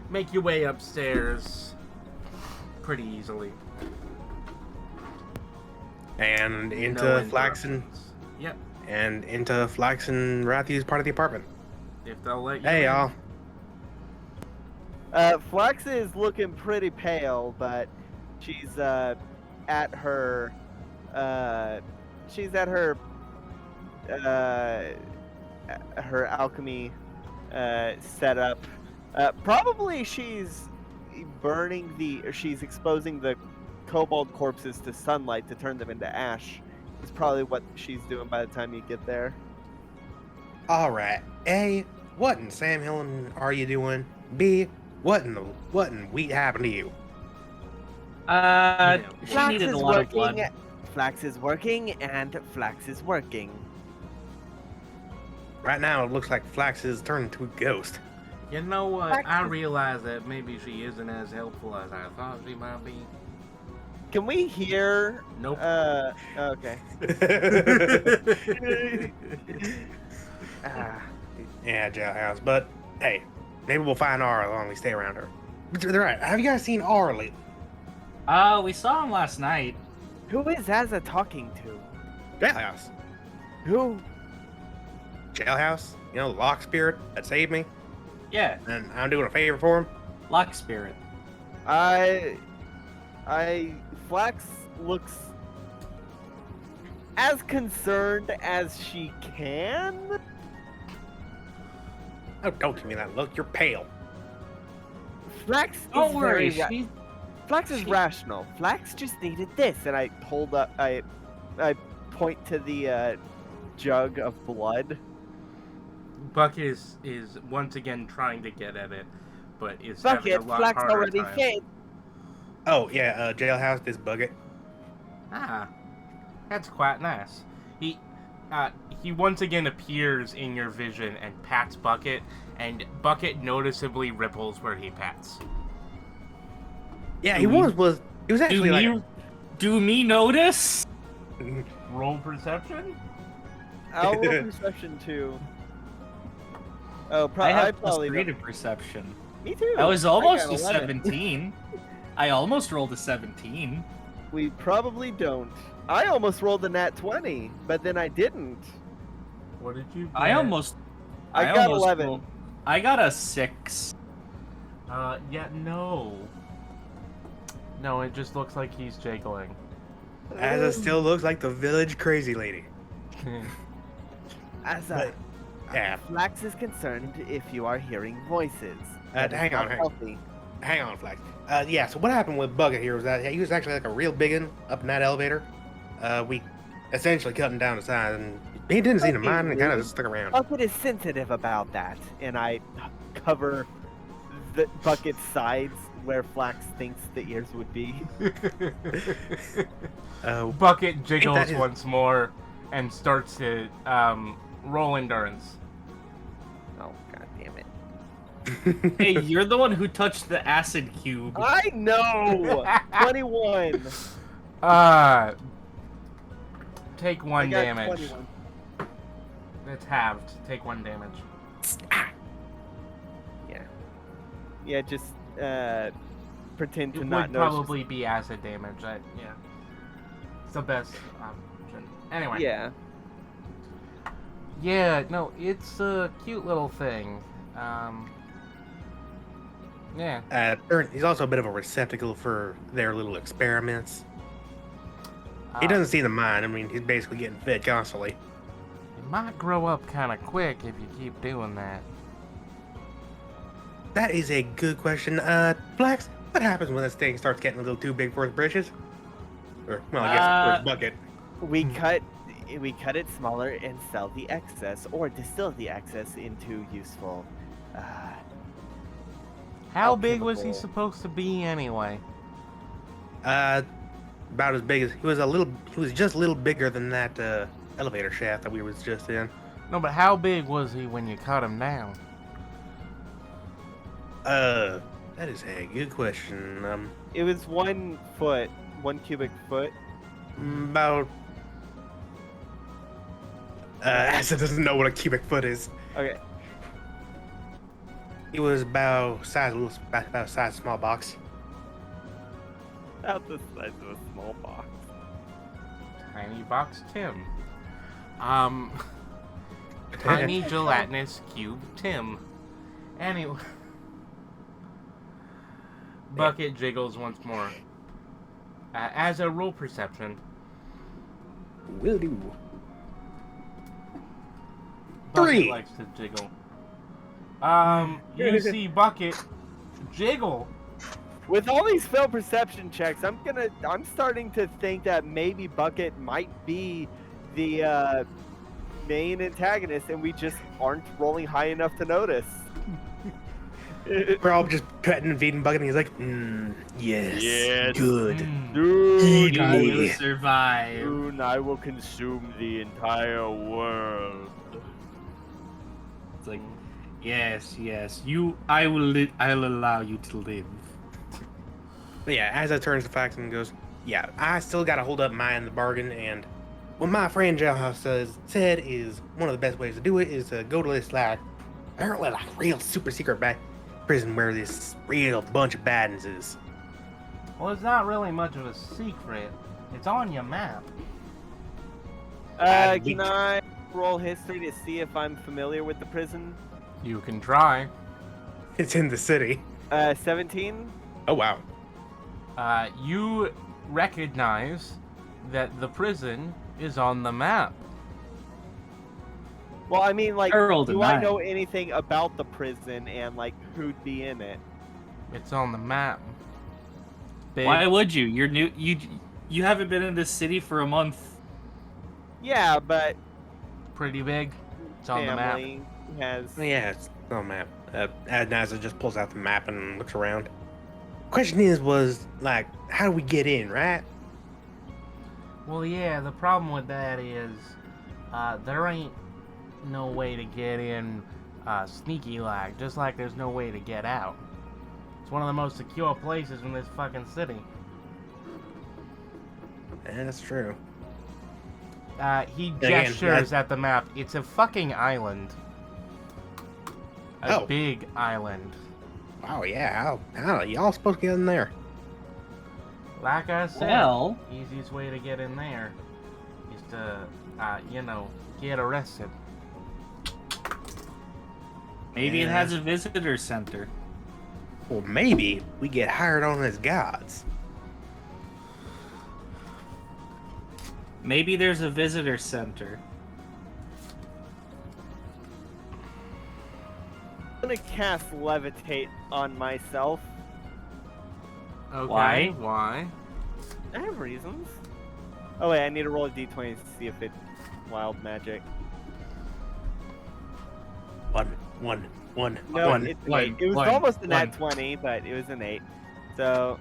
make your way upstairs pretty easily. and into No Flax and interruptions. Yep, Rathi's part of the apartment. if they'll let you. Hey, in. y'all. Flex is looking pretty pale, but she's at her her alchemy setup. Probably she's she's exposing the kobold corpses to sunlight to turn them into ash. Is probably what she's doing by the time you get there. All right. A, what in Sam Hill are you doing? B, what in wheat happened to you? She Flax needed is a lot of blood. working. Flax is working, and Flax is working. Right now, it looks like Flax is turned into a ghost. You know what? Flax I is- realize that maybe she isn't as helpful as I thought she might be. Can we hear? Nope. Okay. Ah, Yeah, jailhouse. But hey, maybe we'll find R as long as we stay around her. They're right. Have you guys seen R lately? We saw him last night. who is Zaza talking to? Jailhouse. Who? Jailhouse. You know, the lock spirit that saved me, Yeah, and I'm doing a favor for him. Lock Spirit. Flax looks as concerned as she can. Oh, don't give me that look. You're pale. Flax Don't is worry, very Flax is rational. Flax just needed this, and I hold up. I point to the jug of blood. Bucket is once again trying to get at it, but is Bucket, having a lot Flax harder already time. failed. Oh yeah, jailhouse. This bucket. Ah, that's quite nice. He once again appears in your vision and pats Bucket, and Bucket noticeably ripples where he pats. Yeah, he was actually like. Do me notice? Roll perception? I'll roll perception too. Oh, I have plus probably 3 don't. to perception. Me too. I was got almost a 11. 17. I almost rolled a 17. We probably don't. I almost rolled a nat 20, but then I didn't. What did you get? I got almost 11. I got a 6. Yeah, no. No, it just looks like he's jiggling. As it still looks like the village crazy lady. As But, yeah, Flax is concerned if you are hearing voices. That is hang not on, healthy. hang on, Flax. Yeah, so what happened with Bucket here was that he was actually like a real big one up in that elevator. We essentially cut him down to size, and he didn't seem to mind and kind of just stuck around. Bucket is sensitive about that, and I cover the Bucket's sides where Flax thinks the ears would be. Bucket jiggles that is- once more and starts to roll endurance. Oh, god damn it. Hey, you're the one who touched the acid cube. I know! 21. Take I one got damage. 21. It's halved. Take 1 damage. Yeah. Yeah, just pretend to It not would notice. probably be acid damage. Yeah. It's the best option. Anyway. Yeah. Yeah, no, it's a cute little thing. Yeah. He's also a bit of a receptacle for their little experiments. He Uh, doesn't seem to mind. I mean, he's basically getting fed constantly. It might grow up kind of quick if you keep doing that. That is a good question. Flax, what happens when this thing starts getting a little too big for its britches? Or, well, I guess for its bucket. We cut it smaller and sell the excess, or distill the excess into useful. How big was he alchemical- supposed to be anyway? About as big as he was just a little bigger than that elevator shaft that we was just in. No, but how big was he when you cut him down? That is a good question. It was 1 foot, 1 cubic foot. About. Acid doesn't know what a cubic foot is. Okay. He was about size a small box. About the size of a small box. Tiny box Tim. Tiny gelatinous cube Tim. Anyway. Bucket jiggles once more. As a roll perception, Will do. Bucket 3. likes to jiggle. You see Bucket jiggle. With all these failed perception checks, I'm starting to think that maybe Bucket might be the main antagonist, and we just aren't rolling high enough to notice. We're all just petting and feeding Bucket, and he's like, yes, Yes. good. Dude, Eat I me. will survive. soon I will consume the entire world. It's like, yes. I'll allow you to live. But yeah, as I turns to Fax and goes, yeah, I still got to hold up my end of the bargain, and what my friend Jailhouse said is one of the best ways to do it is to go to this like apparently like real super secret back prison where this real bunch of badness is. Well, it's not really much of a secret. It's on your map. Can I roll history to see if I'm familiar with the prison? You can try. It's in the city. 17? Oh wow. You recognize that the prison is on the map. Well, I mean, like, Earl do I denied. know anything about the prison and, like, who'd be in it? It's on the map. Big. Why would you? You're new. You haven't been in this city for a month. Yeah, but Pretty big. It's on the map. family has... Yeah, it's on the map. Adnaza just pulls out the map and looks around. Question was like, how do we get in, right? Well, yeah, the problem with that is there ain't no way to get in sneaky like, just like there's no way to get out. It's one of the most secure places in this fucking city. Yeah, that's true. He Again, gestures at the map. It's a fucking island. A Oh. big island. Wow, yeah, how y'all supposed to get in there? Like I said, Well, easiest way to get in there is to, get arrested. maybe it Yeah. has a visitor center. Well, maybe we get hired on as guards. Maybe there's a visitor center. I'm gonna cast Levitate on myself. Okay, Why? Why? I have reasons. Oh wait, I need to roll a d20 to see if it's wild magic. One. No, One. it's an 8. It was one, almost a nat one. 20, but it was an 8. So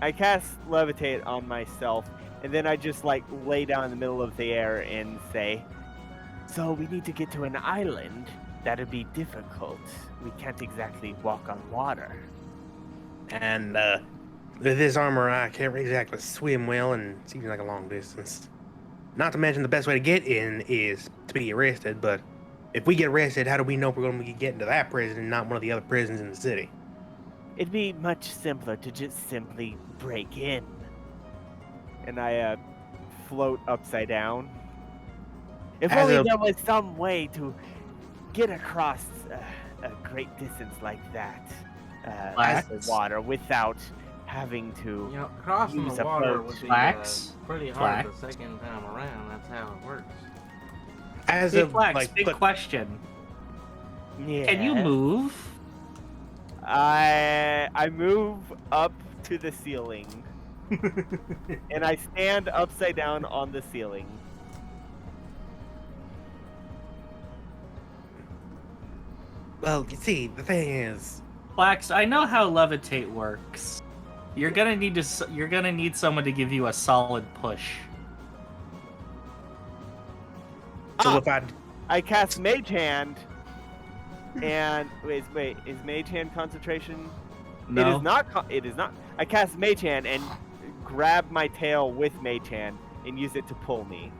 I cast Levitate on myself, and then I just like lay down in the middle of the air and say, "So we need to get to an island. That'd be difficult. We can't exactly walk on water." And with this armor, I can't exactly swim well, and it seems like a long distance. Not to mention the best way to get in is to be arrested, but if we get arrested, how do we know we're going to be getting to that prison and not one of the other prisons in the city? It'd be much simpler to just simply break in. And I float upside down. If As only a- there was some way to get across a great distance like that Flax? as the water without having to. You know, crossing Use the a water boat. would be Flax? pretty hard Flax? the second time around. That's how it works. As Big of Flax, like, big but question. Yeah. Can you move? I move up to the ceiling and I stand upside down on the ceiling. well, you see, the thing is, Flax, I know how levitate works. You're gonna need someone to give you a solid push. so Ah! if I I cast Mage Hand, and wait, is Mage Hand concentration? No. It is not. It is not. I cast Mage Hand and grab my tail with Mage Hand and use it to pull me.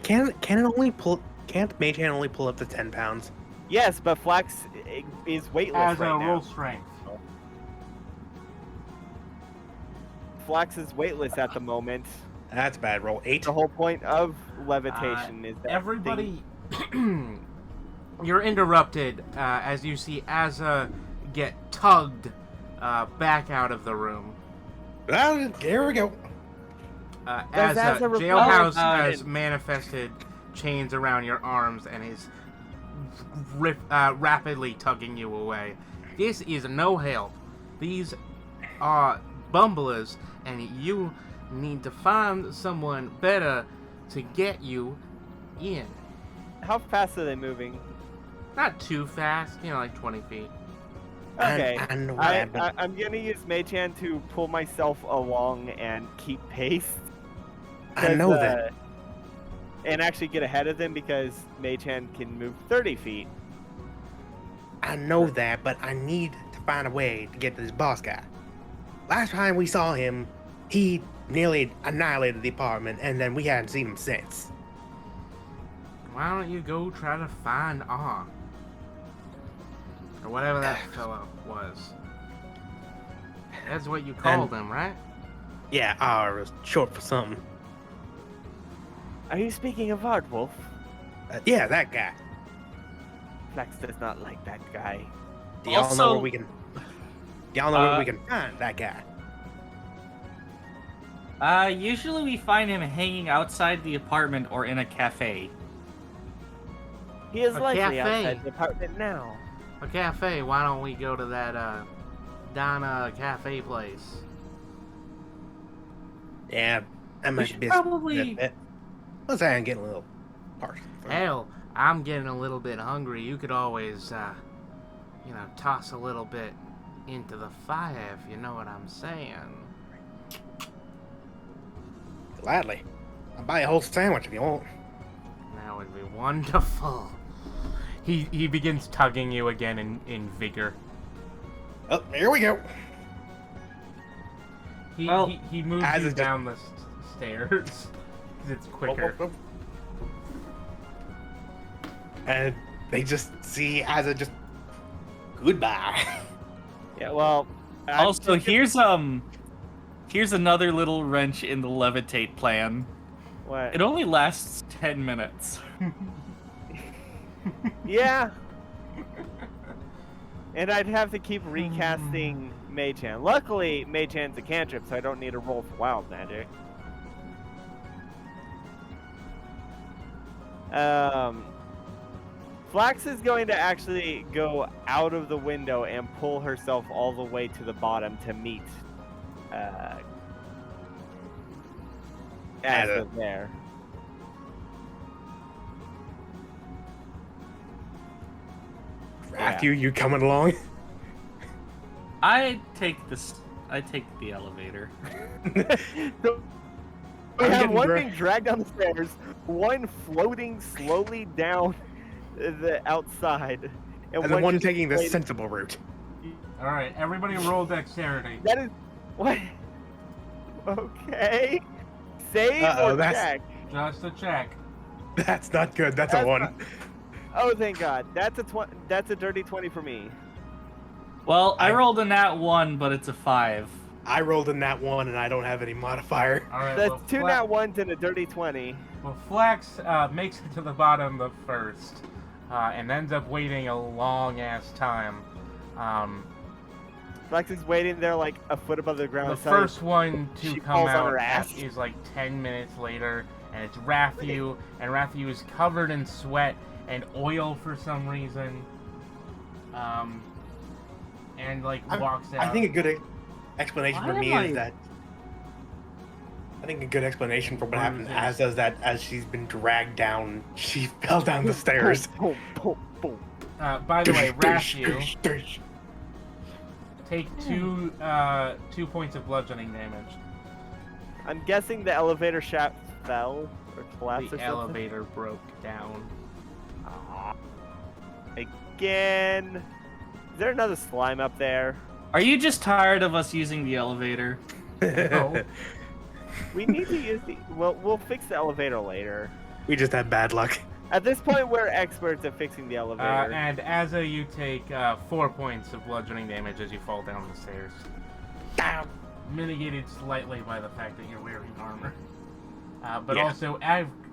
can't Mage Hand only pull up to 10 pounds? Yes, but Flax is weightless As right a now. roll strength. Flax is weightless at the moment. That's a bad roll. 8. The whole point of levitation is that Everybody, you're interrupted as you see Azza get tugged back out of the room. Well, here we go. As Azza Jailhouse reply? has manifested chains around your arms and is rapidly tugging you away. This is no help. These are bumblers, and you need to find someone better to get you in. How fast are they moving? Not too fast, like 20 feet. Okay. I know that, but I'm gonna use Mage Hand to pull myself along and keep pace. I know 'cause, that. And actually get ahead of them because Mage Hand can move 30 feet. I know that, but I need to find a way to get to this boss guy. Last time we saw him, he nearly annihilated the apartment, and then we hadn't seen him since. Why don't you go try to find Aard? Or whatever that fellow was. That's what you called him, right? Yeah, R was short for something. Are you speaking of Aardwolf? Yeah, that guy. Flax does not like that guy. Do y'all know Also- where we can? Y'all know where we can find that guy? Usually we find him hanging outside the apartment or in a cafe. He is A likely cafe. outside the apartment now. A cafe. Why don't we go to that Donna cafe place? Yeah, that We might should be. probably- Let's say I'm getting a little partial. Hell, I'm getting a little bit hungry. You could always, toss a little bit into the fire if you know what I'm saying. Gladly, I'll buy a whole sandwich if you want. That would be wonderful. He begins tugging you again in vigor. Oh, here we go. He moves as you it's just- down the stairs because it's quicker. Oh. And they just see as a just goodbye. Yeah, well. I'm Also, just- here's another little wrench in the levitate plan. What? It only lasts 10 minutes. Yeah. And I'd have to keep recasting Mage Hand. Luckily, Mage Hand's a cantrip, so I don't need to roll for wild magic. Flax is going to actually go out of the window and pull herself all the way to the bottom to meet Asda there. Matthew, you coming along? I take the elevator. So we I'm have getting one dra- being dragged down the stairs, one floating slowly down the outside, And the one just taking the waiting- sensible route. All right, everybody roll dexterity. That is what? Okay. Save Uh-oh, or that's- check? Just a check. That's not good. That's a That's one. not- Oh, thank God. That's a dirty 20 for me. Well, I I- rolled a nat 1, but it's a 5. I rolled in that one, and I don't have any modifier. All right. That's well, two nat ones and a dirty 20. Well, Flax makes it to the bottom the first, and ends up waiting a long ass time. Flex is waiting there like a foot above the ground. The so he- first one to she come falls on out her ass. is like 10 minutes later, and it's Rathu, and Rathu is covered in sweat and oil for some reason. And like walks out. I think a good explanation Why for me am is I- that. I think a good explanation for what happened Bruises. as does that as she's been dragged down, she fell down the stairs. Boom, boom, boom. By the way, Rathu, Rathu. take 2 points of bludgeoning damage. I'm guessing the elevator shaft fell or collapsed or The something. elevator broke down. Aw. Again. Is there another slime up there? Are you just tired of us using the elevator? No. We need to use the. Well, we'll fix the elevator later. We just had bad luck. At this point, we're experts at fixing the elevator. And Azza, you take 4 points of bludgeoning damage as you fall down the stairs. Mitigated slightly by the fact that you're wearing armor. But Yeah. also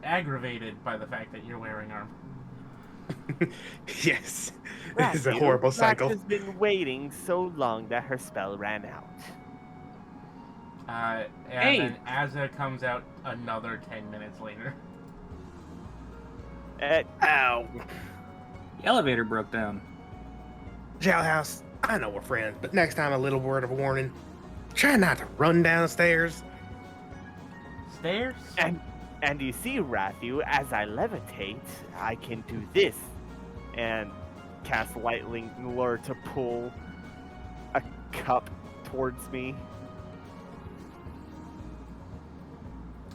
aggravated by the fact that you're wearing armor. Yes. This is a Rathu, horrible Flax cycle. has been waiting so long that her spell ran out. And Hey. then Azza comes out another 10 minutes later. Ow. The elevator broke down. Jailhouse, I know we're friends, but next time a little word of warning. Try not to run downstairs. Stairs? And you see, Rathu, as I levitate, I can do this. And cast Lightning Lure to pull a cup towards me.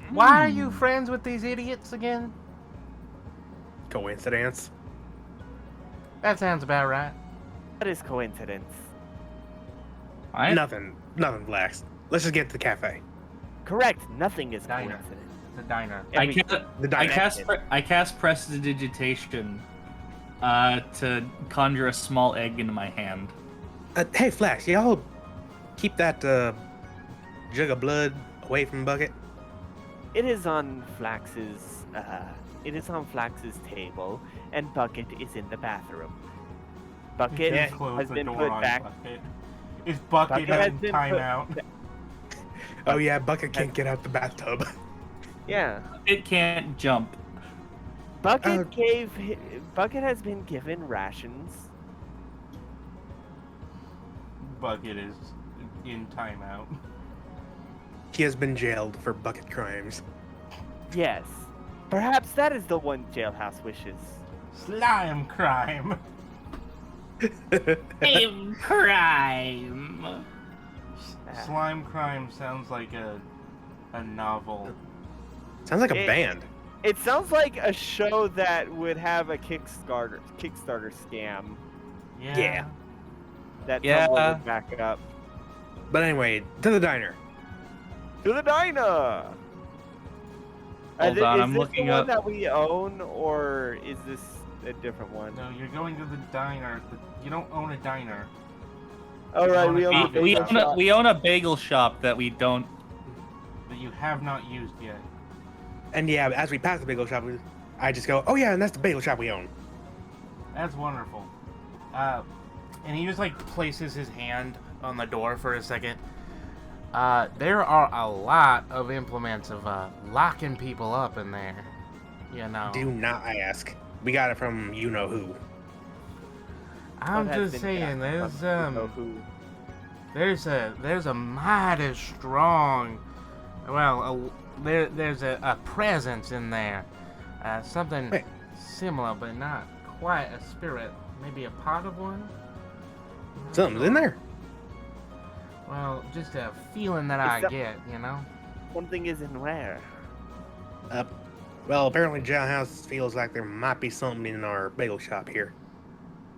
Why are you friends with these idiots again? Coincidence. That sounds about right. That is coincidence. I, Nothing, Flax. Let's just get to the cafe. Correct. Nothing is Diner. coincidence. It's a diner. I cast prestidigitation to conjure a small egg into my hand. Hey, Flax, y'all keep that jug of blood away from Bucket. It is on Flax's. It is on Flax's table, and Bucket is in the bathroom. Bucket Just close has the been door put on back. Bucket. Is Bucket has in been timeout? Oh yeah, Bucket can't get out the bathtub. Yeah. It can't jump. Bucket Bucket has been given rations. Bucket is in timeout. He has been jailed for Bucket crimes. Yes. Perhaps that is the one Jailhouse wishes. Slime crime. Crime. Slime crime sounds like a novel. Sounds like a It- band. It sounds like a show that would have a Kickstarter scam Yeah. that Yeah. Tumblr would back up. But anyway, to the diner. To the diner. Hold on, I'm this looking the one up- that we own, or is this a different one? No, you're going to the diner. You don't own a diner. All right, we We- own the We bagel own, a, shop. we own a bagel shop that we don't. That you have not used yet. And yeah, as we pass the bagel shop, I just go, oh yeah, and that's the bagel shop we own. That's wonderful. And he just like places his hand on the door for a second. There are a lot of implements of locking people up in there. You know. Do not ask. We got it from you know who. I'm What has just been saying, done from who? there's a mighty strong, there's a presence in there, something Wait. similar but not quite a spirit, maybe a part of one. Not Something's in sure. there. Well, just a feeling that I that- get, you know. Something is in where? Well, apparently Jailhouse feels like there might be something in our bagel shop here.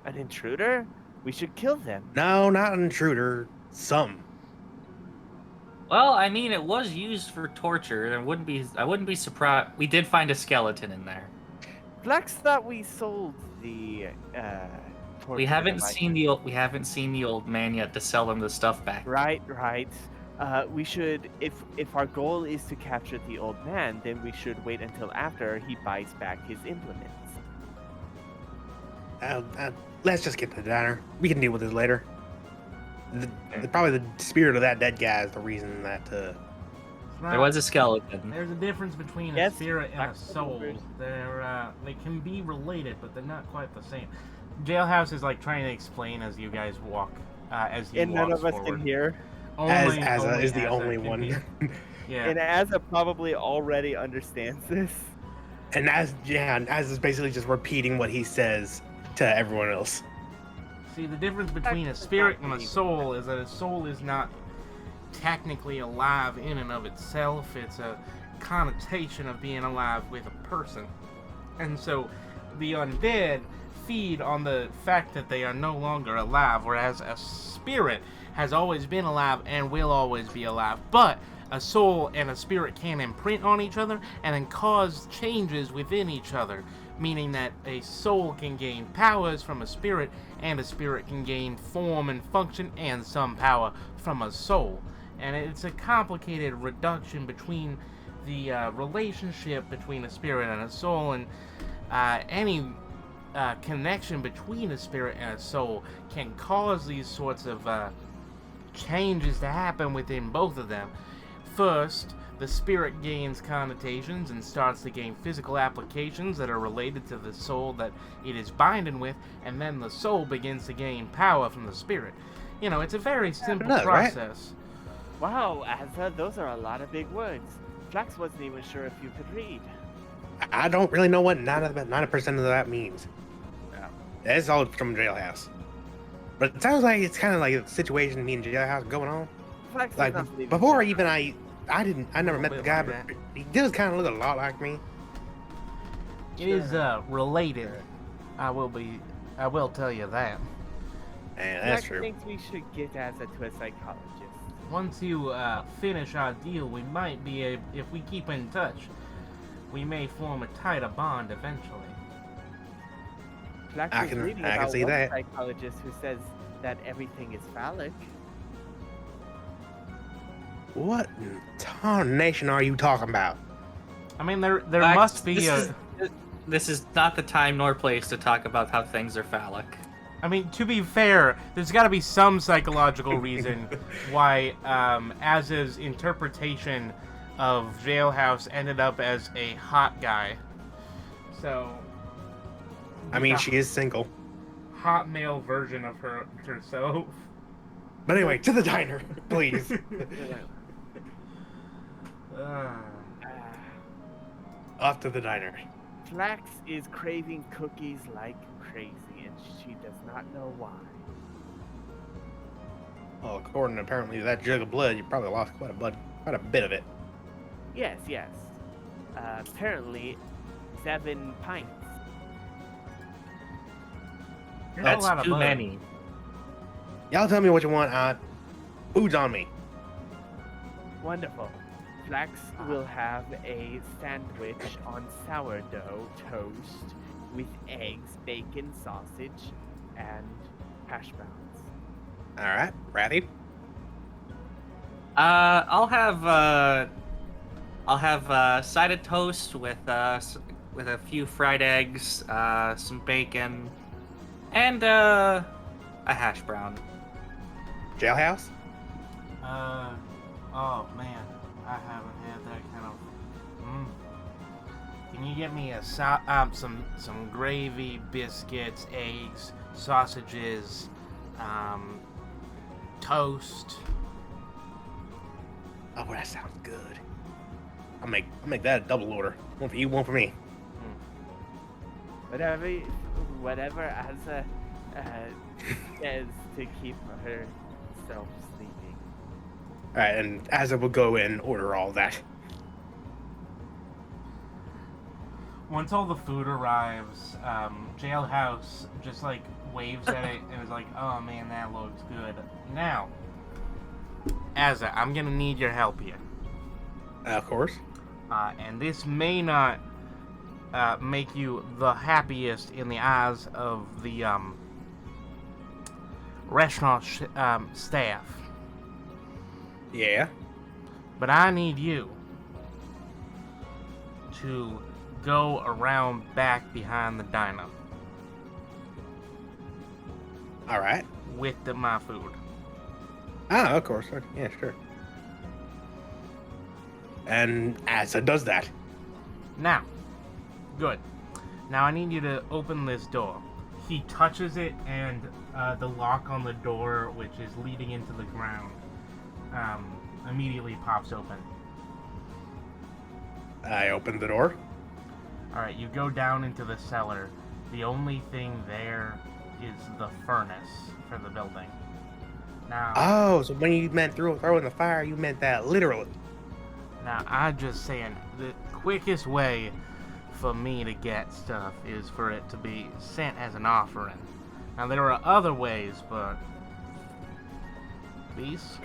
An intruder? We should kill them. No, not an intruder. Some. Well, I mean, it was used for torture. And I wouldn't be surprised. We did find a skeleton in there. Flax thought we sold the. We torture haven't device. seen the old man yet to sell him the stuff back. Right. We should, if our goal is to capture the old man, then we should wait until after he buys back his implements. Let's just get to the diner. We can deal with this later. Probably the spirit of that dead guy is the reason that. It's not- There was a skeleton. There's a difference between Yes, a spirit and a that's soul. weird. They can be related, but they're not quite the same. Jailhouse is like trying to explain as you guys walk, as he And none walks of us forward. can hear. Only Asa is the Asa only can one. hear. Yeah. And Asa probably already understands this. And as is basically just repeating what he says to everyone else. See, the difference between a That's spirit not and a me. soul is that a soul is not technically alive in and of itself. It's a connotation of being alive with a person. And so the undead feed on the fact that they are no longer alive, whereas a spirit has always been alive and will always be alive. But a soul and a spirit can imprint on each other and then cause changes within each other, meaning that a soul can gain powers from a spirit and a spirit can gain form and function and some power from a soul. And it's a complicated reduction between the relationship between a spirit and a soul, and any connection between a spirit and a soul can cause these sorts of changes to happen within both of them. First, the spirit gains connotations and starts to gain physical applications that are related to the soul that it is binding with, and then the soul begins to gain power from the spirit. You know, it's a very simple does, right? process. Wow, Asa, those are a lot of big words. Flax wasn't even sure if you could read. I don't really know what 90% of that means. Yeah. That's all from Jailhouse. But it sounds like it's kind of like a situation me and Jailhouse going on. Flax does Like not believe in before that. even I never A met the bit guy, like but that. he does kind of look a lot like me. It is related. I will tell you that. And that's Flax true. thinks we should get Asa to a psychologist. once you finish our deal, we might be able, if we keep in touch, we may form a tighter bond eventually. Flax I was can- reading I can about see one that. psychologist who says that everything is phallic. What in tarnation are you talking about? I mean, there Flax, must be this is not the time nor place to talk about how things are phallic. I mean, to be fair, there's got to be some psychological reason why Az's interpretation of Jailhouse ended up as a hot guy. So, I mean, just a she is single. hot male version of herself. But anyway, to the diner, please. Off to the diner. Flax is craving cookies like crazy, and she does not know why. Well, according apparently to that jug of blood, you probably lost quite a bit of it. Yes, yes. Apparently, 7 pints. Not a That's lot of too blood. many. Y'all tell me what you want. Food's on me. Wonderful. Flax will have a sandwich on sourdough toast with eggs, bacon, sausage, and hash browns. All right, Rathy. I'll have side of toast with a few fried eggs, some bacon, and a hash brown. Jailhouse. Oh man, I haven't had that kind of. Can you get me some gravy, biscuits, eggs, sausages, toast? Oh, that sounds good. I'll make that a double order. One for you, one for me. Whatever Asa says to keep herself sleeping. All right, and Asa will go in and order all that. Once all the food arrives, Jailhouse just like waves at it and is like, "Oh man, that looks good." Now, Asa, I'm gonna need your help here. Of course. And this may not make you the happiest in the eyes of the restaurant staff, Yeah. but I need you to go around back behind the diner All right. with my food. Ah, of course. Okay, yeah, sure. And Asa does that. Now, good. Now I need you to open this door. He touches it, and the lock on the door, which is leading into the ground, immediately pops open. I opened the door. Alright, you go down into the cellar. The only thing there is the furnace for the building. Now, Oh, so when you meant throw in the fire, you meant that literally. now I'm just saying, the quickest way for me to get stuff is for it to be sent as an offering. Now, there are other ways, but... Please?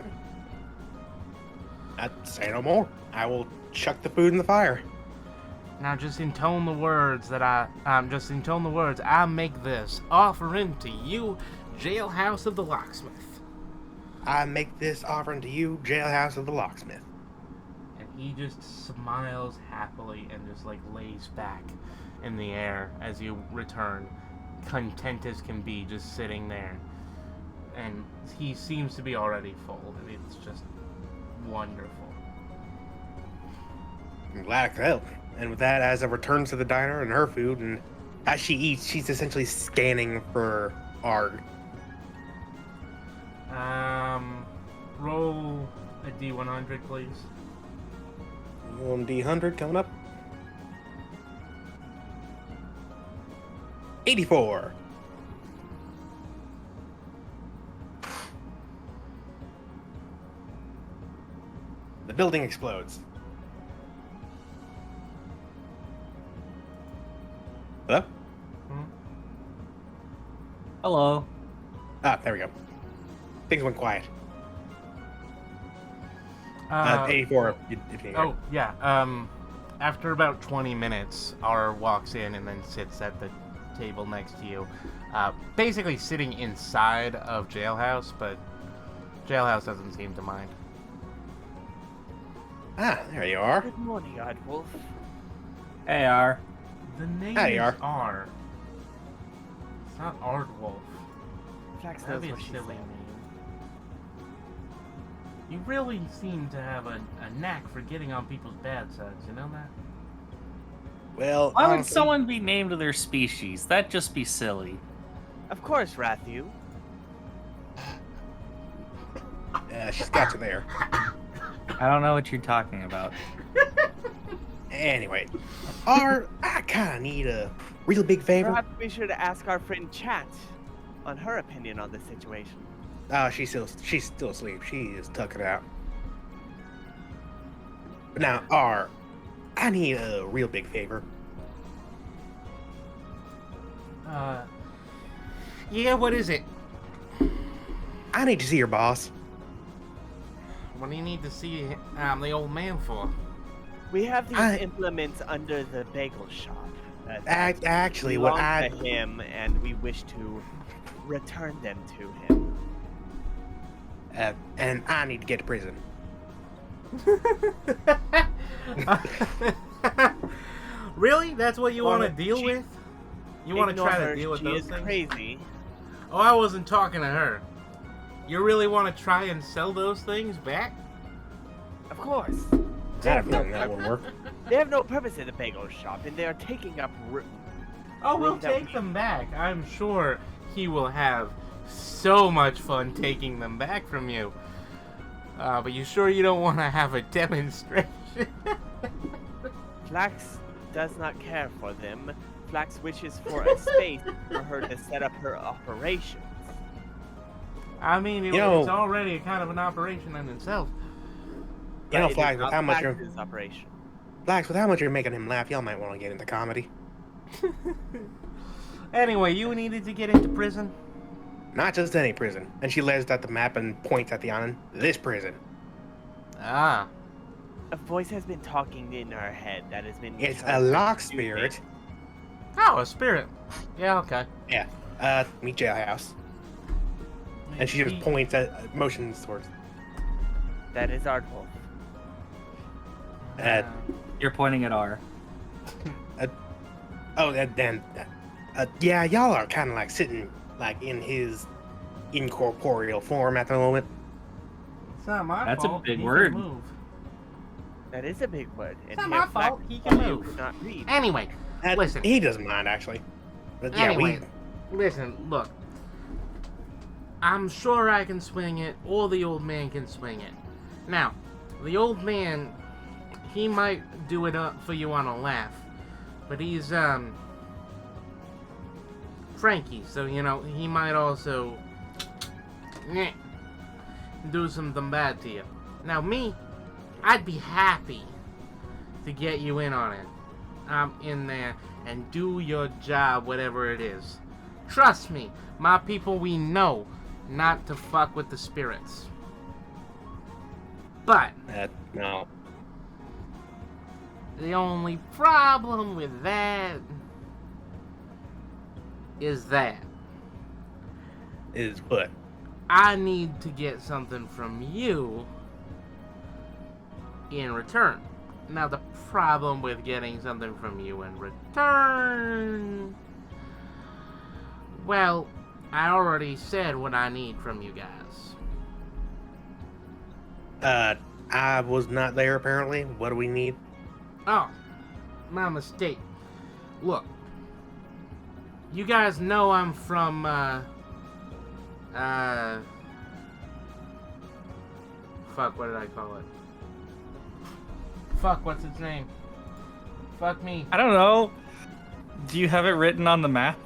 Say no more. I will chuck the food in the fire. Now, just intone the words that I make this offering to you, Jailhouse of the Locksmith. I make this offering to you, Jailhouse of the Locksmith. And he just smiles happily and just like lays back in the air as you return, content as can be, just sitting there. And he seems to be already full, and it's just wonderful. I'm glad I could help. And with that, Asa returns to the diner and her food, and as she eats, she's essentially scanning for Aard. Roll a D100, please. 1D100 coming up. 84. The building explodes. Hello? Hello. Ah, there we go. Things went quiet. 84. If you Oh, yeah. After about 20 minutes, Aard walks in and then sits at the table next to you. Basically sitting inside of Jailhouse, but Jailhouse doesn't seem to mind. Ah, there you are. Good morning, Aardwolf. Hey, R. The name Hi, is Aard. Aard. It's not Aardwolf. Flax That'd knows be a what she's silly saying. name. You really seem to have a knack for getting on people's bad sides, you know that? Well, Why would honestly, someone be named their species? That'd just be silly. Of course, Rathu. she's got you there. I don't know what you're talking about. Anyway, I kind of need a real big favor. Perhaps we should ask our friend Chat on her opinion on the situation. She's still asleep. She is tucking out. But now, I need a real big favor. Yeah, what is it? I need to see your boss. What do you need to see the old man for? We have these I- implements under the bagel shop. Actually, what belong I to him, and we wish to return them to him. and I need to get to prison. Really? That's what you want to deal she- with? You want to Ignore try her, to deal with she those is things? crazy. Oh, I wasn't talking to her. You really want to try and sell those things back? Of course. I had a feeling that would work. They have no purpose in the bagel shop, and they are taking up room. Oh, we'll Room that take we- them back. I'm sure he will have so much fun taking them back from you. But you sure you don't want to have a demonstration? Flax does not care for them. Flax wishes for a space for her to set up her operations. I mean, You know- it's already kind of an operation in itself. You know, But it is Flax, with not how much you're Flax's operation. making him laugh, y'all might want to get into comedy. Anyway, you needed to get into prison? Not just any prison. And she lays at the map and points at the island. This prison. Ah. A voice has been talking in her head that has been. It's a telling her lock to do spirit. things. Oh, a spirit. Yeah, okay. Meet Jailhouse. And she just points at motions towards. That is Aardwolf. You're pointing at R. Yeah, y'all are kind of like sitting like in his incorporeal form at the moment. It's not my That's a fault. big He word. Can move. That is a big word. It's not And my here Flax fault. He can you move. could not read. Anyway, listen. He doesn't mind actually. But yeah, Anyway, listen, look. I'm sure I can swing it, or the old man can swing it. Now, the old man, he might do it up for you on a laugh, but he's, Frankie, so, you know, he might also do something bad to you. Now, me, I'd be happy to get you in on it. I'm in there and do your job, whatever it is. Trust me, my people, we know not to fuck with the spirits. But no. the only problem with that is that Is what? I need to get something from you in return. Now, the problem with getting something from you in return... Well, I already said what I need from you guys. I was not there apparently. What do we need? Oh, my mistake. Look, you guys know I'm from, fuck, what did I call it? Fuck, what's its name? Fuck me. I don't know. Do you have it written on the map?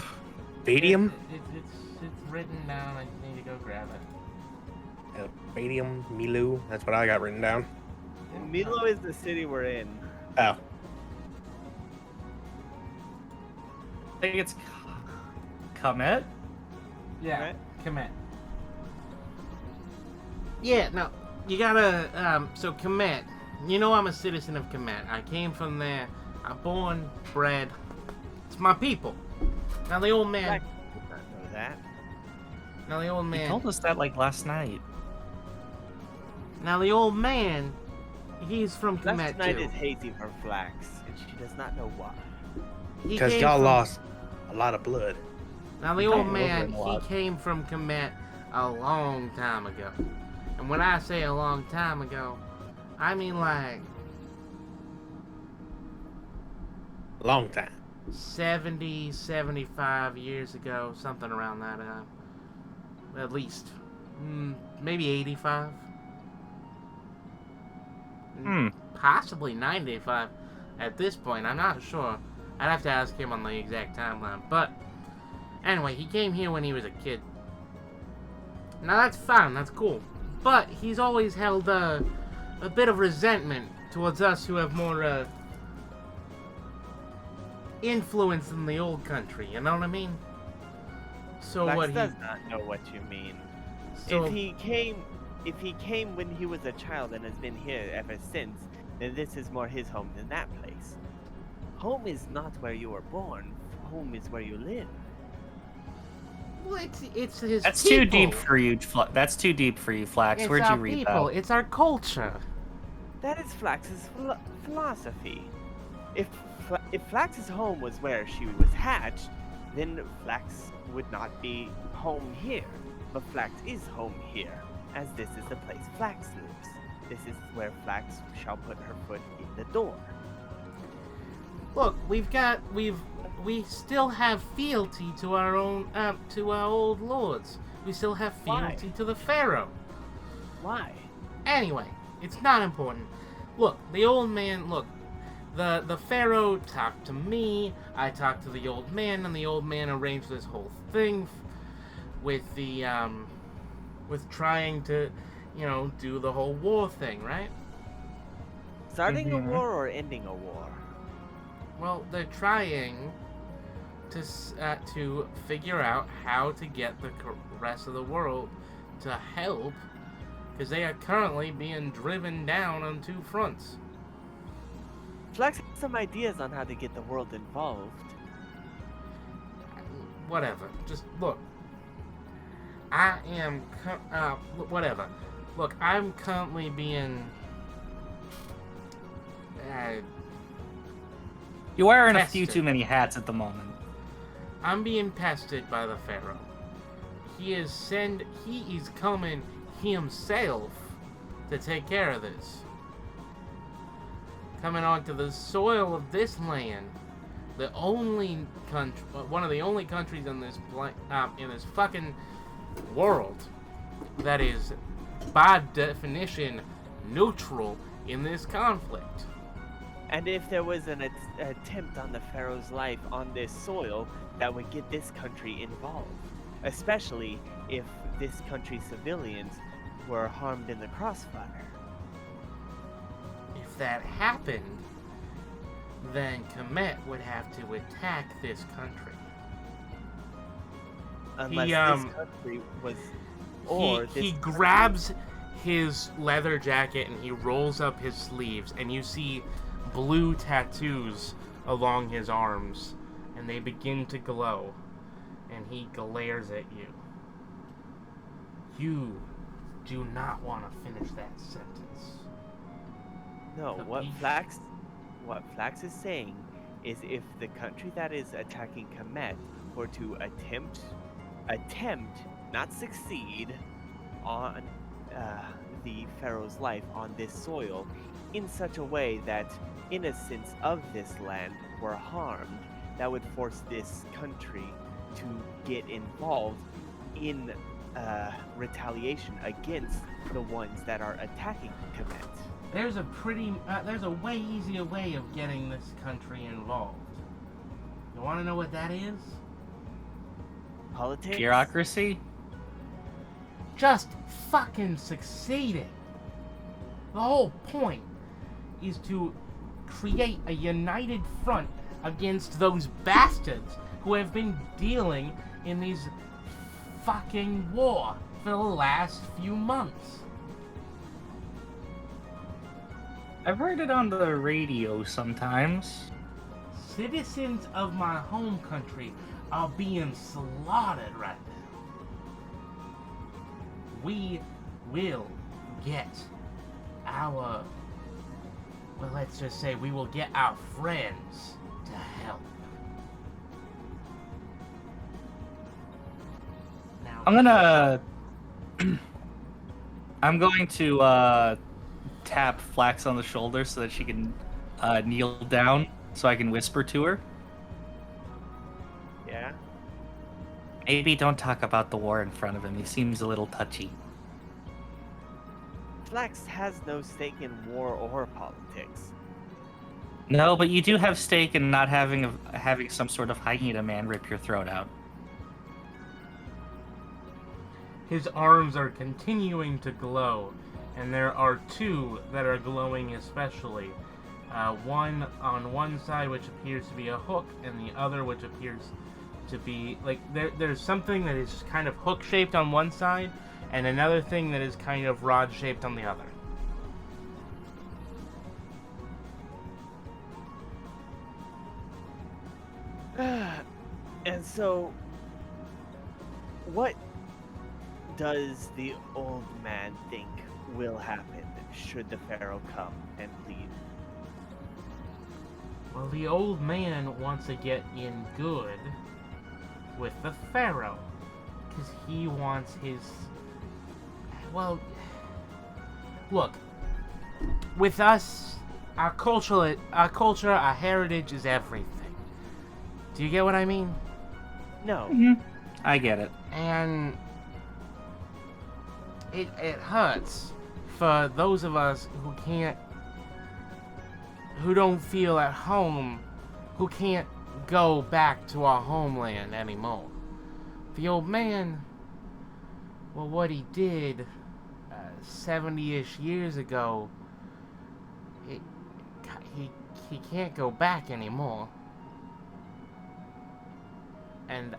Vadium? It's written down. I just need to go grab it. Vadium, Milu. That's what I got written down. And Milo is the city we're in. Oh. I think it's Comet. Yeah, Right? commit. Yeah, no, you gotta, so Kemet, you know I'm a citizen of Kemet. I came from there. I'm born, bred. It's my people. Now the old man. I did not know that. Now the old He man. told us that like last night. Now the old man. He's from Kemet Last night too. is hazy for Flax, and she does not know why. He Because came y'all from- lost a lot of blood. Now the He old came man, over a he lot. came from Kemet a long time ago. And when I say a long time ago, I mean like Long time. 70, 75 years ago, something around that, at least. Maybe 85. Possibly 95 at this point, I'm not sure. I'd have to ask him on the exact timeline. But, anyway, he came here when he was a kid. Now that's fine, that's cool. But he's always held a bit of resentment towards us who have more influence in the old country, you know what I mean? So Flax what he does not know what you mean. so If he came when he was a child and has been here ever since, then this is more his home than that place. Home is not where you were born. Home is where you live. well, it's his That's people. too deep for you. That's too deep for you, Flax. It's Where'd our you read people. that? It's our culture. That is Flax's philosophy. If Flax's home was where she was hatched, then Flax would not be home here. But Flax is home here, as this is the place Flax lives. This is where Flax shall put her foot in the door. Look, we still have fealty to our own to our old lords. We still have Why? fealty to the pharaoh. Why? Anyway, it's not important. Look, the old man. Look, the pharaoh talked to me. I talked to the old man, and the old man arranged this whole thing with the with trying to, do the whole war thing, right? Starting a war or ending a war? Well, they're trying to figure out how to get the rest of the world to help, because they are currently being driven down on two fronts. Flax has some ideas on how to get the world involved. Whatever. Just look. I am whatever. Look, I'm currently being You're wearing a few Tested. too many hats at the moment. I'm being pestered by the pharaoh. He is coming himself to take care of this. Coming onto the soil of this land, the only country, one of the only countries in this fucking world that is, by definition, neutral in this conflict. And if there was an attempt on the Pharaoh's life on this soil, that would get this country involved. Especially if this country's civilians were harmed in the crossfire. If that happened, then Kemet would have to attack this country. Unless He, this country was... Or he this grabs his leather jacket and he rolls up his sleeves, and you see blue tattoos along his arms, and they begin to glow, and he glares at you. You do not want to finish that sentence. No, The what beef. Flax is saying is if the country that is attacking Kemet were to attempt, not succeed, on the Pharaoh's life on this soil in such a way that innocents of this land were harmed, that would force this country to get involved in retaliation against the ones that are attacking Kemet. There's a way easier way of getting this country involved. You want to know what that is? Politics? Bureaucracy? Just fucking succeeding. The whole point is to create a united front against those bastards who have been dealing in these fucking war for the last few months. I've heard it on the radio sometimes. Citizens of my home country are being slaughtered right now. We will get our, well, let's just say we will get our friends to help. Now, I'm going to tap Flax on the shoulder so that she can kneel down so I can whisper to her. Yeah. Maybe don't talk about the war in front of him. He seems a little touchy. Flax has no stake in war or politics. No, but you do have stake in not having some sort of hyena man rip your throat out. his arms are continuing to glow, and there are two that are glowing especially. One on one side which appears to be a hook, and the other which appears to be like there's something that is kind of hook shaped on one side, and another thing that is kind of rod shaped on the other. And so, what does the old man think will happen should the Pharaoh come and lead? Well, the old man wants to get in good with the Pharaoh, because he wants his... Well, look, with us, our culture, our heritage is everything. Do you get what I mean? No. Mm-hmm. I get it. And it hurts for those of us who don't feel at home, who can't go back to our homeland anymore. The old man, well, what he did 70-ish years ago, he can't go back anymore. And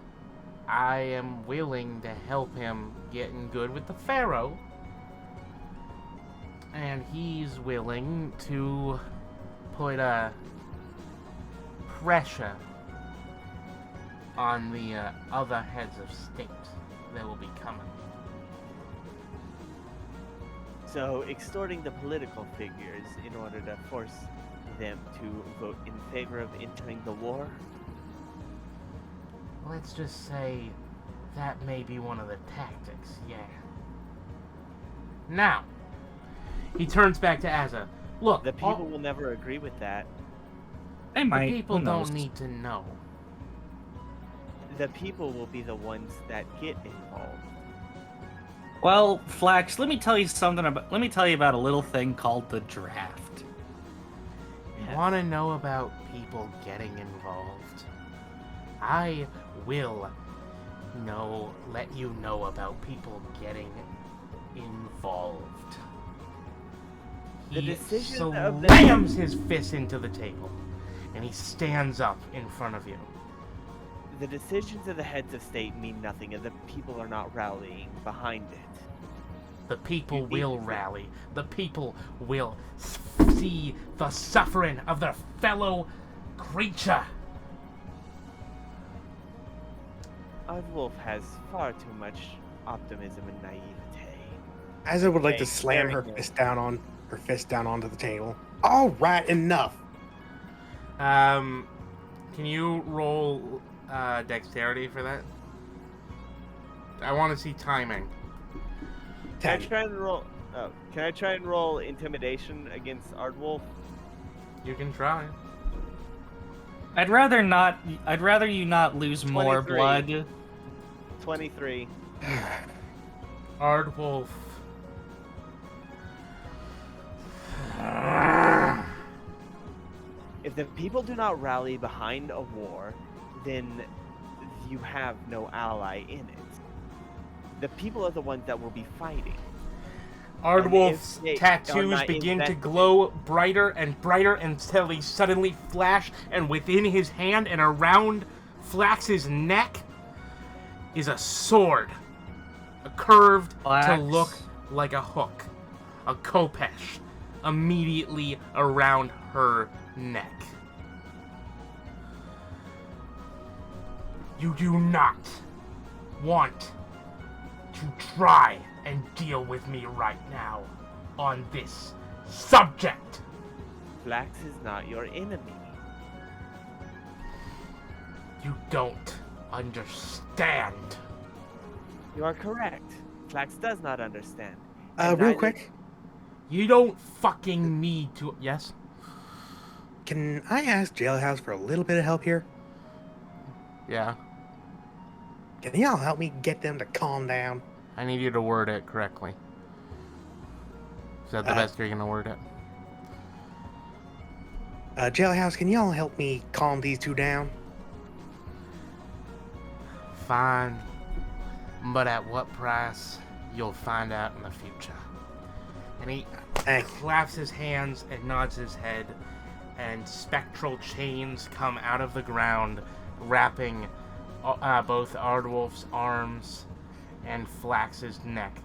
I am willing to help him get in good with the Pharaoh. And he's willing to put pressure on the other heads of state that will be coming. So, extorting the political figures in order to force them to vote in favor of entering the war? Let's just say that may be one of the tactics, yeah. Now, he turns back to Azza. Look, The people will never agree with that. They the might. people Who knows? don't need to know. The people will be the ones that get involved. Well, Flax, let me tell you about a little thing called the draft. You want to know about people getting involved? I will let you know about people getting involved. The He decision of the- slams his fist into the table, and he stands up in front of you. The decisions of the heads of state mean nothing if the people are not rallying behind it. The people You need will to- rally. The people will see the suffering of their fellow creature. Wolf has far too much optimism and naivete. Azza would like Okay, to slam there her we go. fist down onto the table. All right, enough. Can you roll dexterity for that? I want to see timing. Can I 10. try and roll? Oh, can I try and roll intimidation against Aardwolf? You can try. I'd rather you not lose more 23. blood. 23. Aardwolf. If the people do not rally behind a war, then you have no ally in it. The people are the ones that will be fighting. Aardwolf's And if they are tattoos not begin to invested- glow brighter and brighter until they suddenly flash, and within his hand and around Flax's neck is a sword, curved to Flax. look like a hook, a khopesh, immediately around her neck. You do not want to try and deal with me right now on this subject. Flax is not your enemy. You don't understand. You are correct. Flax does not understand. Real neither- quick, You don't fucking need to. Yes? can I ask Jailhouse for a little bit of help here? Yeah. Can y'all help me get them to calm down? I need you to word it correctly. Is that the best you're gonna word it? Jailhouse, can y'all help me calm these two down? Fine. But at what price? You'll find out in the future. And he Thanks. claps his hands and nods his head, and spectral chains come out of the ground, wrapping both Aardwolf's arms and Flax's neck,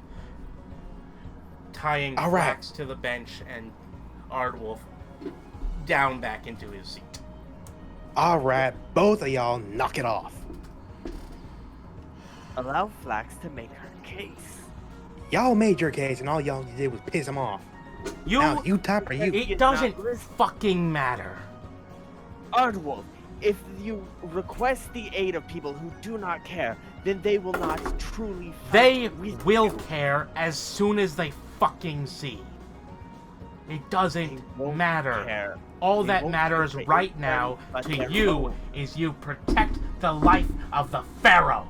tying All right. Flax to the bench and Aardwolf down back into his seat. Alright, both of y'all knock it off. Allow Flax to make her case. Y'all made your case and all y'all did was piss him off. Now, you top or you. It doesn't fucking matter. Aardwolf, if you request the aid of people who do not care, then they will not truly fight They with will you. care as soon as they fucking see. It They doesn't won't matter. care. All They that won't matters care that right you're now friends, but to they're you wrong. is you protect the life of the Pharaoh.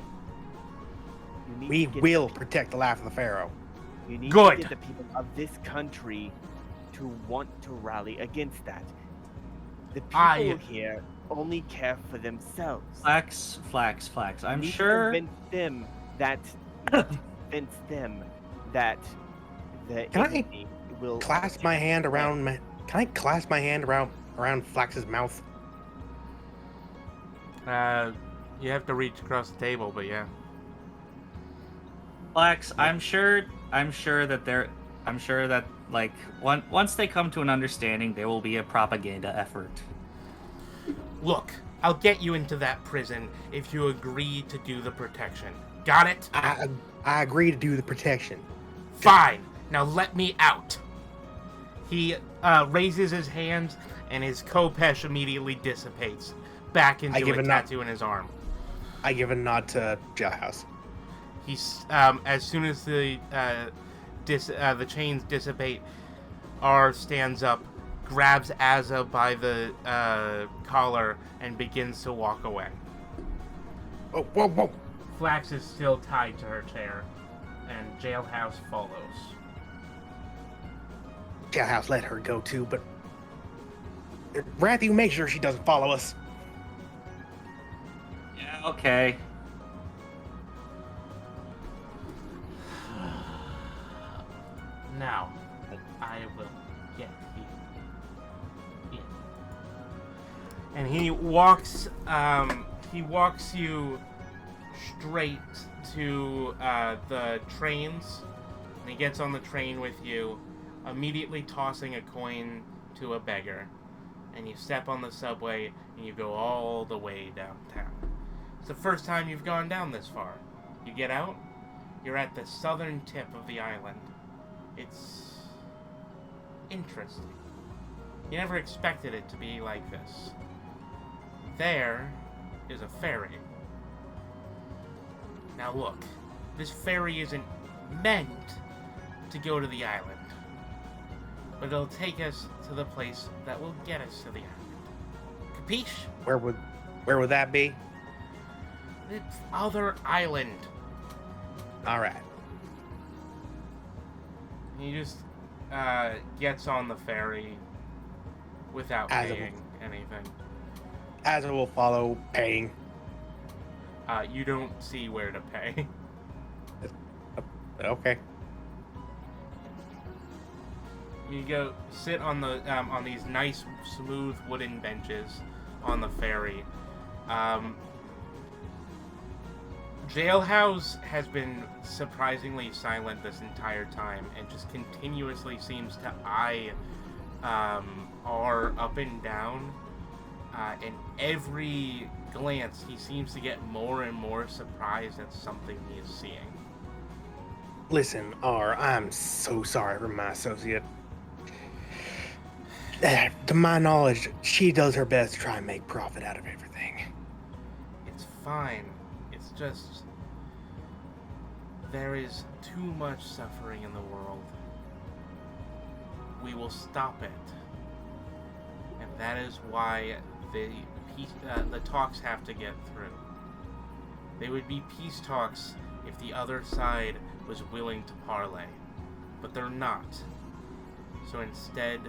You need We to get will the- protect the life of the Pharaoh. You need Good. to get the people of this country to want to rally against that. The people here only care for themselves. Flax. You I'm need to sure. convince them that convince them that the Can I enemy will Clasp my hand around my. Can I clasp my hand around Flax's mouth? You have to reach across the table, but yeah. Flax, I'm sure that like once they come to an understanding, there will be a propaganda effort. Look, I'll get you into that prison if you agree to do the protection. Got it? I agree to do the protection. Fine. Now let me out. He raises his hands, and his Kopesh immediately dissipates back into give a a nod. tattoo in his arm. I give a nod to Jailhouse. He's as soon as the chains dissipate, R stands up, grabs Azza by the collar, and begins to walk away. Whoa, whoa, whoa. Flax is still tied to her chair, and Jailhouse follows. Jailhouse let her go too, but Rathy, make sure she doesn't follow us. Yeah, okay. Now, I will get you in. And he walks you straight to the trains, and he gets on the train with you, immediately tossing a coin to a beggar. And you step on the subway, and you go all the way downtown. It's the first time you've gone down this far. You get out, you're at the southern tip of the island. It's interesting. You never expected it to be like this. There is a ferry. Now look, this ferry isn't meant to go to the island, but it'll take us to the place that will get us to the island. Capiche? Where would that be? The other island. All right. He just gets on the ferry without As a- paying anything. As it will follow, paying. You don't see where to pay. Okay. You go sit on the on these nice, smooth wooden benches on the ferry. Jailhouse has been surprisingly silent this entire time and just continuously seems to eye R up and down. And every glance, he seems to get more and more surprised at something he is seeing. Listen, R, I'm so sorry for my associate. To my knowledge, she does her best to try and make profit out of everything. It's fine. It's just... there is too much suffering in the world. We will stop it. And that is why the talks have to get through. They would be peace talks if the other side was willing to parley. But they're not. So instead,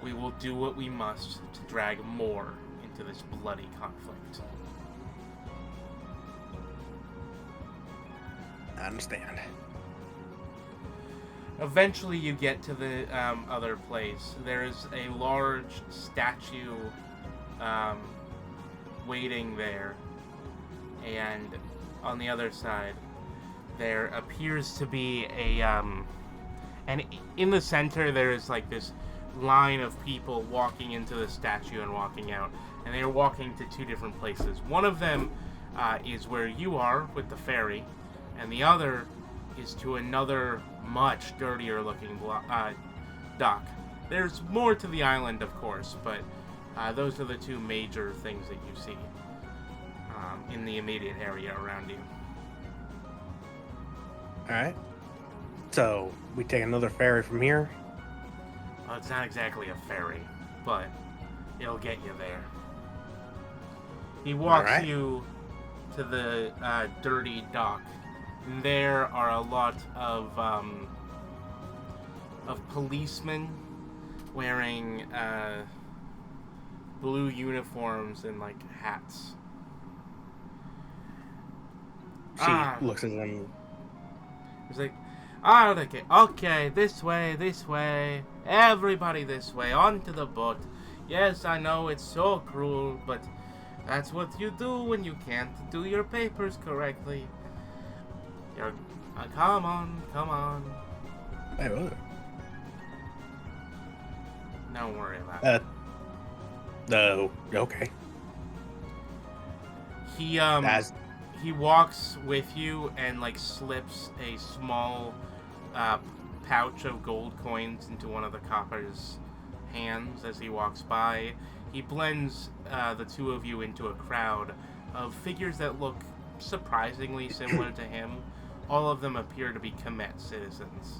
we will do what we must to drag more into this bloody conflict. I understand. Eventually you get to the other place. There is a large statue waiting there. And on the other side, there appears to be a... and in the center there is like this line of people walking into the statue and walking out. And they are walking to two different places. One of them is where you are with the ferry. And the other is to another much dirtier looking dock. There's more to the island, of course, but those are the two major things that you see in the immediate area around you. Alright. So, we take another ferry from here? Well, it's not exactly a ferry, but it'll get you there. He walks you to the dirty dock. And there are a lot of policemen wearing blue uniforms and like hats. She looks at them. He's like, okay, this way, everybody this way, onto the boat. Yes, I know it's so cruel, but that's what you do when you can't do your papers correctly. Come on. Hey, what? Don't worry about it. No, okay. He walks with you and like slips a small pouch of gold coins into one of the copper's hands as he walks by. He blends the two of you into a crowd of figures that look surprisingly similar to him. All of them appear to be Kemet citizens.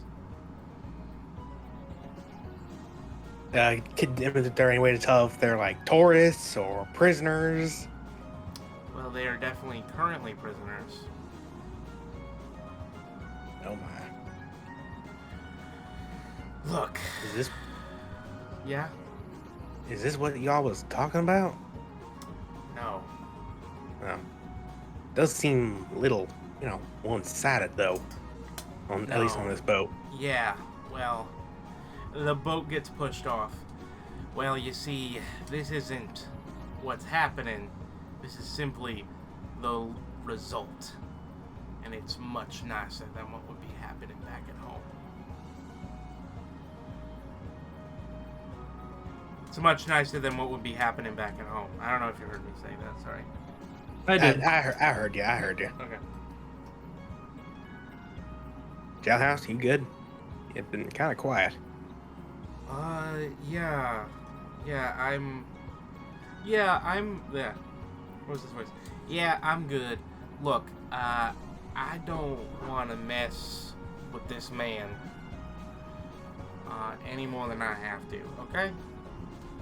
Is there any way to tell if they're like tourists or prisoners? Well, they are definitely currently prisoners. Oh my. Look. Yeah? Is this what y'all was talking about? No. Oh. Does seem a little, one-sided though. At least on this boat. Yeah, well, the boat gets pushed off. Well, you see, this isn't what's happening. This is simply the result. And it's much nicer than what would be happening back at home. It's much nicer than what would be happening back at home. I don't know if you heard me say that, sorry. I did. I heard you. Okay. Jailhouse, you good? You've been kind of quiet. Yeah. What was his voice? Yeah, I'm good. Look, I don't want to mess with this man any more than I have to, okay?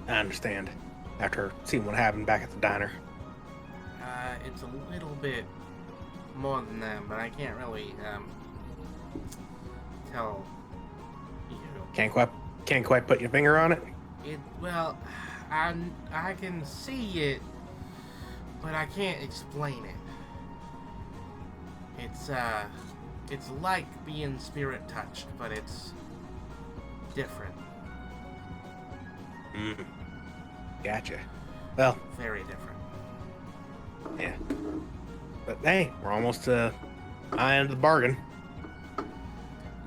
I understand. After seeing what happened back at the diner. It's a little bit more than that, but I can't really, tell you. Can't quite put your finger on it? Well, I can see it, but I can't explain it. It's like being spirit touched, but it's different. Gotcha. Well, Very different. yeah. But hey, we're almost to my end of the bargain.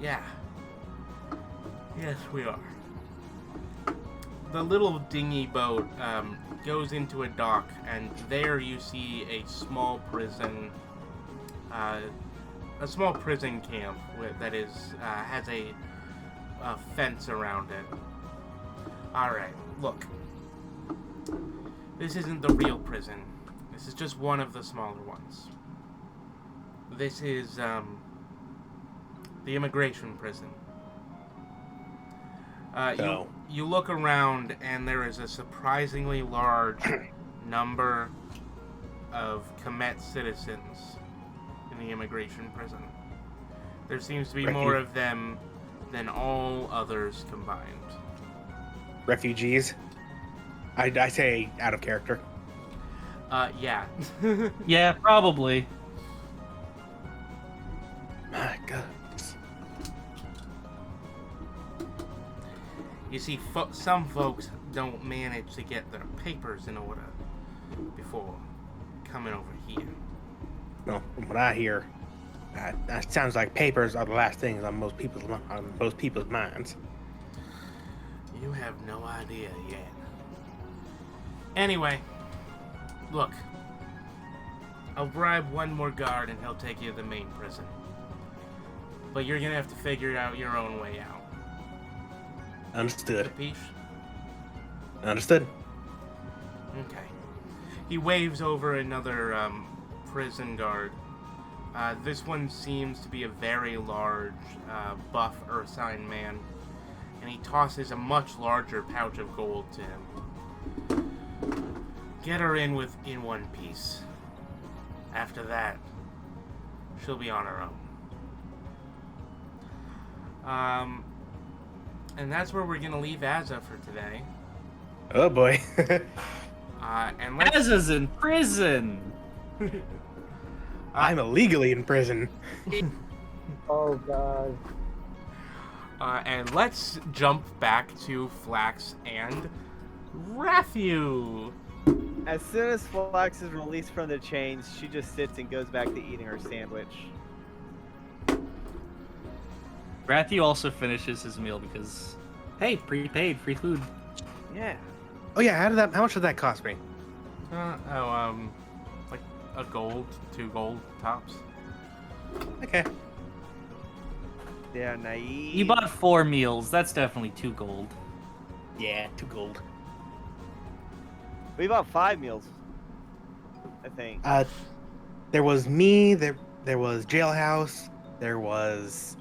Yeah. Yes, we are. The little dinghy boat goes into a dock, and there you see a small prison, camp that has a fence around it. All right, look. This isn't the real prison. This is just one of the smaller ones. This is the immigration prison. You look around, and there is a surprisingly large number of Kemet citizens in the immigration prison. There seems to be more of them than all others combined. Refugees? I say out of character. Yeah. Yeah, probably. My God. You see, some folks don't manage to get their papers in order before coming over here. No, from what I hear, that sounds like papers are the last things on most people's minds. You have no idea yet. Anyway, look. I'll bribe one more guard and he'll take you to the main prison. But you're gonna have to figure out your own way out. Understood. Capiche? Understood. Okay. He waves over another prison guard. This one seems to be a very large, buff Ursine man. And he tosses a much larger pouch of gold to him. Get her in one piece. After that, she'll be on her own. And that's where we're gonna leave Azza for today. Oh boy. And let's... Azza's in prison! I'm illegally in prison. Oh god. And let's jump back to Flax and Rathu. As soon as Flax is released from the chains, she just sits and goes back to eating her sandwich. Rathu also finishes his meal because, hey, prepaid, free food. Yeah. Oh yeah, how much did that cost me? Like a gold, 2 gold tops. Okay. They're naive. You bought 4 meals. That's definitely 2 gold. Yeah, 2 gold. We bought 5 meals, I think. There was me, there was Jailhouse, there was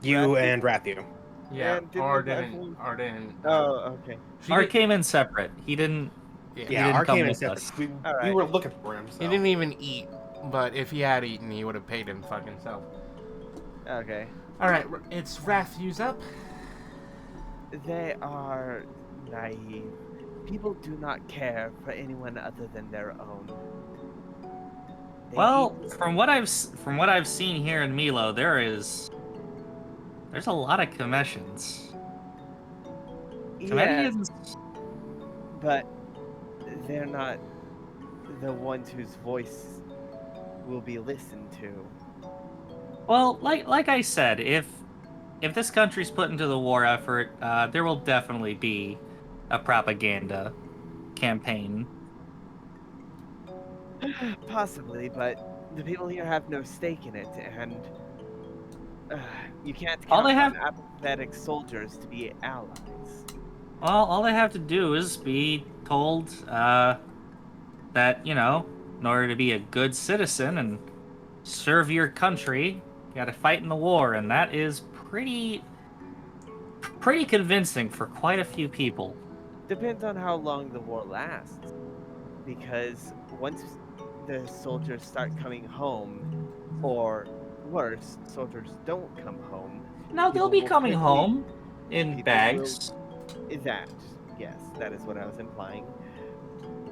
you Rathu? and Rathu. Yeah, And didn't Aard we buy didn't. Aard didn't. Oh, okay. Art came in separate. He didn't. Yeah, He Yeah, didn't our come came in with separate. us. We Alright. were looking for him. So. he didn't even eat. But if he had eaten, he would have paid him fucking self. Okay. All right, it's Rathu's up. They are naive. People do not care for anyone other than their own. They Well, eat- from what I've seen here in Milo, there's a lot of commissions. yes, Comedians. but they're not the ones whose voice will be listened to. Well, like I said, if this country's put into the war effort, there will definitely be a propaganda campaign. Possibly, but the people here have no stake in it, and you can't All count they have- on apathetic soldiers to be allies. Well, all they have to do is be told that, in order to be a good citizen and serve your country, you gotta fight in the war, and that is pretty convincing for quite a few people. Depends on how long the war lasts, because once the soldiers start coming home, or worse, soldiers don't come home. No, they'll People be will coming quickly- home in people bags. That, yes, that is what I was implying.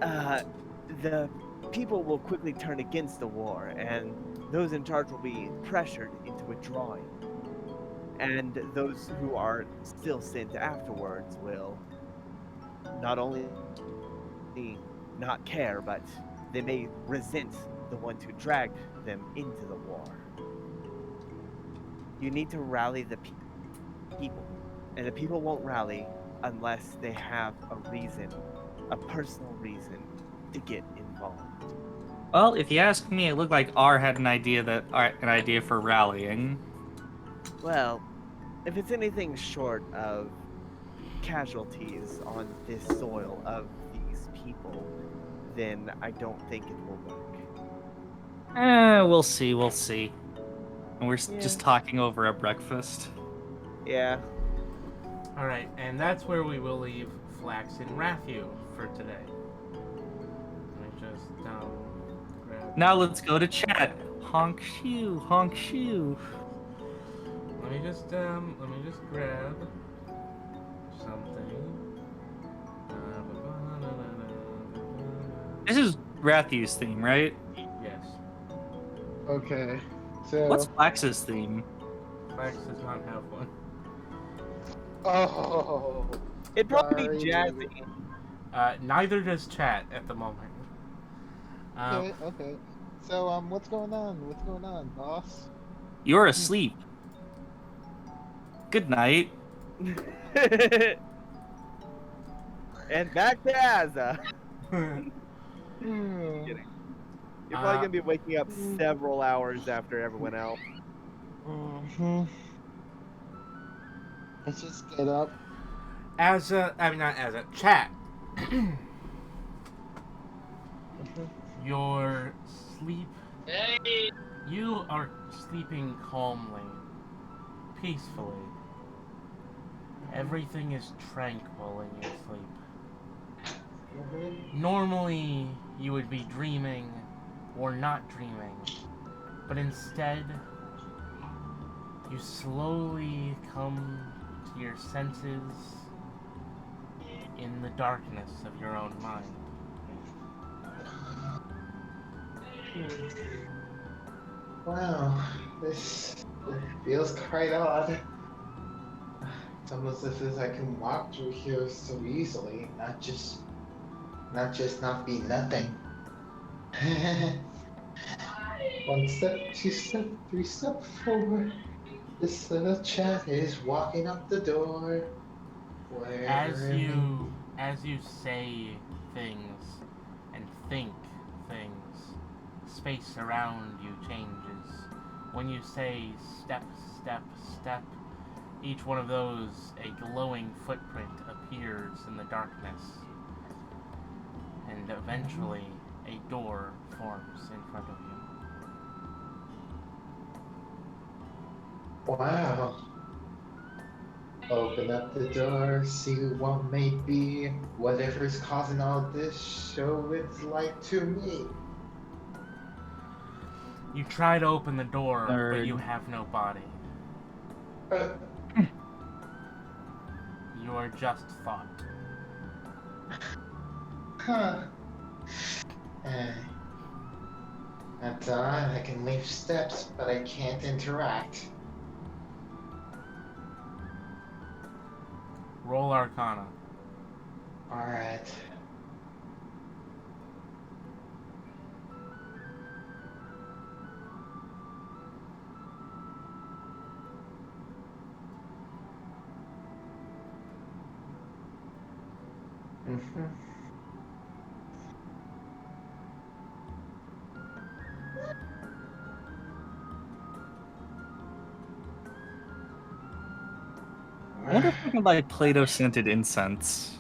The people will quickly turn against the war, and those in charge will be pressured into withdrawing. And those who are still sent afterwards will not only not care, but they may resent the ones who dragged them into the war. You need to rally the people, and the people won't rally unless they have a reason, a personal reason to get involved. Well, if you ask me, it looked like R had an idea for rallying. Well, if it's anything short of casualties on this soil of these people, then I don't think it will work. We'll see, we'll see. And we're Yeah. just talking over at breakfast. Yeah. All right, and that's where we will leave Flax and Rathu for today. Let me just grab. Now let's go to chat. Honk shoe, honk shoe. Let me just grab something. This is Rathu's theme, right? Yes. Okay. So. What's Flax's theme? Flax does not have one. Oh. It'd probably Sorry. be jazzy. Neither does chat at the moment. Okay. So what's going on? What's going on, boss? You're asleep. Good night. And back to Azza. Hmm. Kidding. You're probably gonna be waking up several hours after everyone else. Mm-hmm. Let's just get up. Chat. Mhm. Your sleep. You are sleeping calmly, peacefully. Everything is tranquil in your sleep. Normally, you would be dreaming or not dreaming, but instead, you slowly come to your senses in the darkness of your own mind. Wow, this feels quite odd. It's almost as if I can walk through here so easily, not just not be nothing. One step, two step, three step forward. This little chat is walking up the door. As you say things and think things, space around you changes. When you say step, step, step, each one of those, a glowing footprint appears in the darkness. And eventually, a door forms in front of you. Wow. Open up the door, see what may be. Whatever's causing all this, show its light to me. You try to open the door, but Nerd. you have no body. You are just thought. Huh. That's odd. I can leave steps, but I can't interact. Roll Arcana. Alright. Mm-hmm. I wonder if we can like Play-Doh scented incense.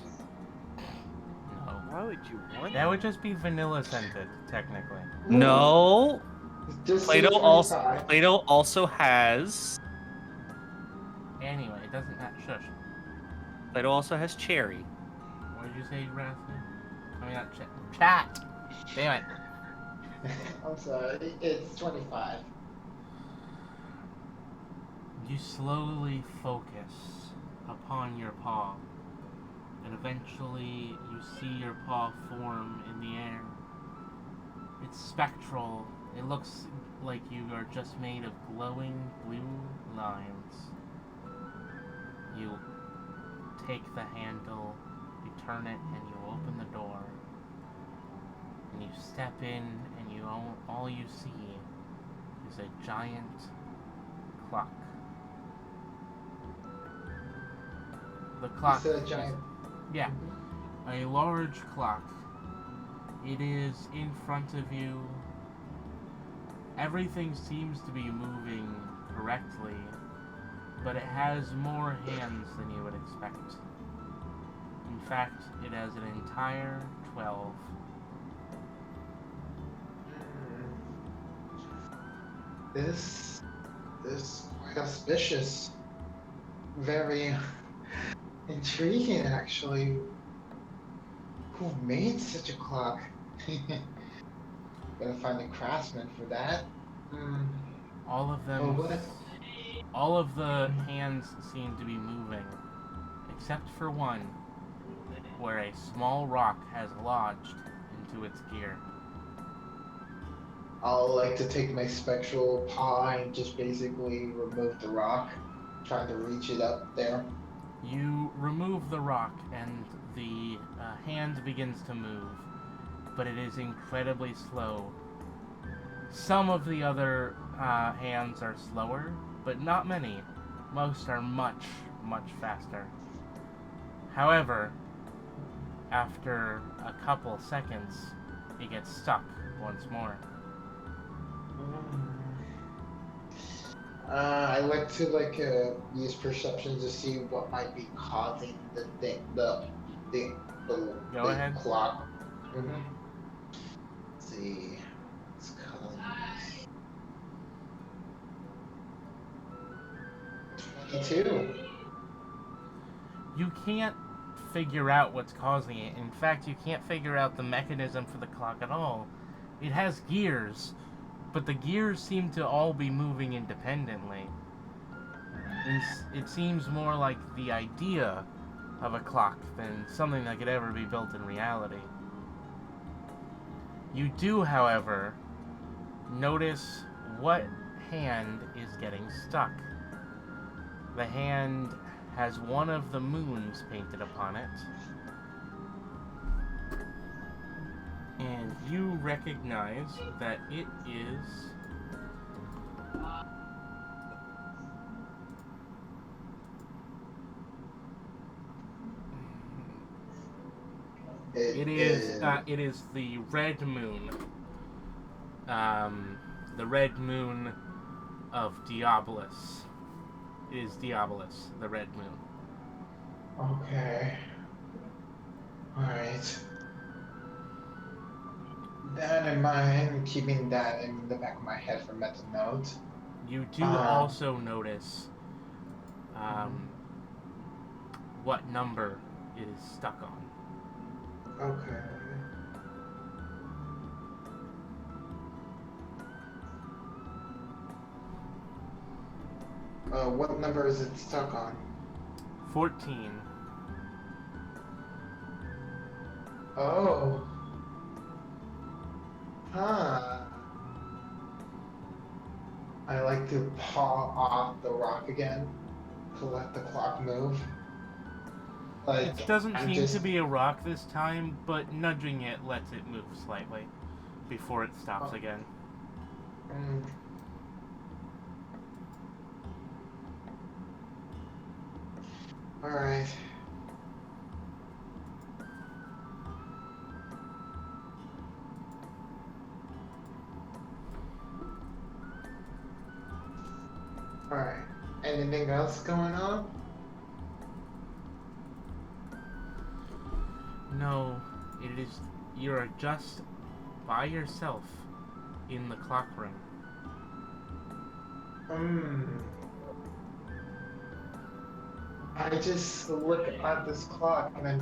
No. Why would you want That would just be vanilla scented, technically. No. Just Play-Doh also has Anyway, it doesn't have shush. Play-Doh also has cherry. What did you say, Rathu? I mean, not chat. Chat! Damn it. I'm sorry, it's 25. You slowly focus upon your paw, and eventually you see your paw form in the air. It's spectral. It looks like you are just made of glowing blue lines. You take the handle, you turn it, and you open the door. And you step in, and all you see is a giant clock. The clock. You said a giant. Yeah, a large clock. It is in front of you. Everything seems to be moving correctly, but it has more hands than you would expect. In fact, it has an entire 12. This is quite auspicious. Very intriguing, actually. Who made such a clock? Gotta find a craftsman for that. All of them. Oh, what? All of the hands seem to be moving, except for one, where a small rock has lodged into its gear. I'll like to take my spectral paw and just basically remove the rock, trying to reach it up there. You remove the rock, and the hand begins to move, but it is incredibly slow. Some of the other hands are slower, but not many. Most are much, much faster. However, after a couple seconds, it gets stuck once more. I like to use perception to see what might be causing the Go ahead. clock. Let's see. What's causing this? 22. You can't figure out what's causing it. In fact, you can't figure out the mechanism for the clock at all. It has gears, but the gears seem to all be moving independently. It seems more like the idea of a clock than something that could ever be built in reality. You do, however, notice what hand is getting stuck. The hand has one of the moons painted upon it. And you recognize that it is it is the red moon. The red moon of Diabolus. It is Diabolus, the red moon. Okay. Alright. That in mind, keeping that in the back of my head for mental note. You do also notice what number it is stuck on. Okay. What number is it stuck on? 14. Oh. Huh. I like to paw off the rock again to let the clock move. Like, It doesn't I'm seem just- to be a rock this time, but nudging it lets it move slightly before it stops again. Mm. Alright. Alright. Anything else going on? No, it is. You're just by yourself in the clock room. I just look at this clock and I'm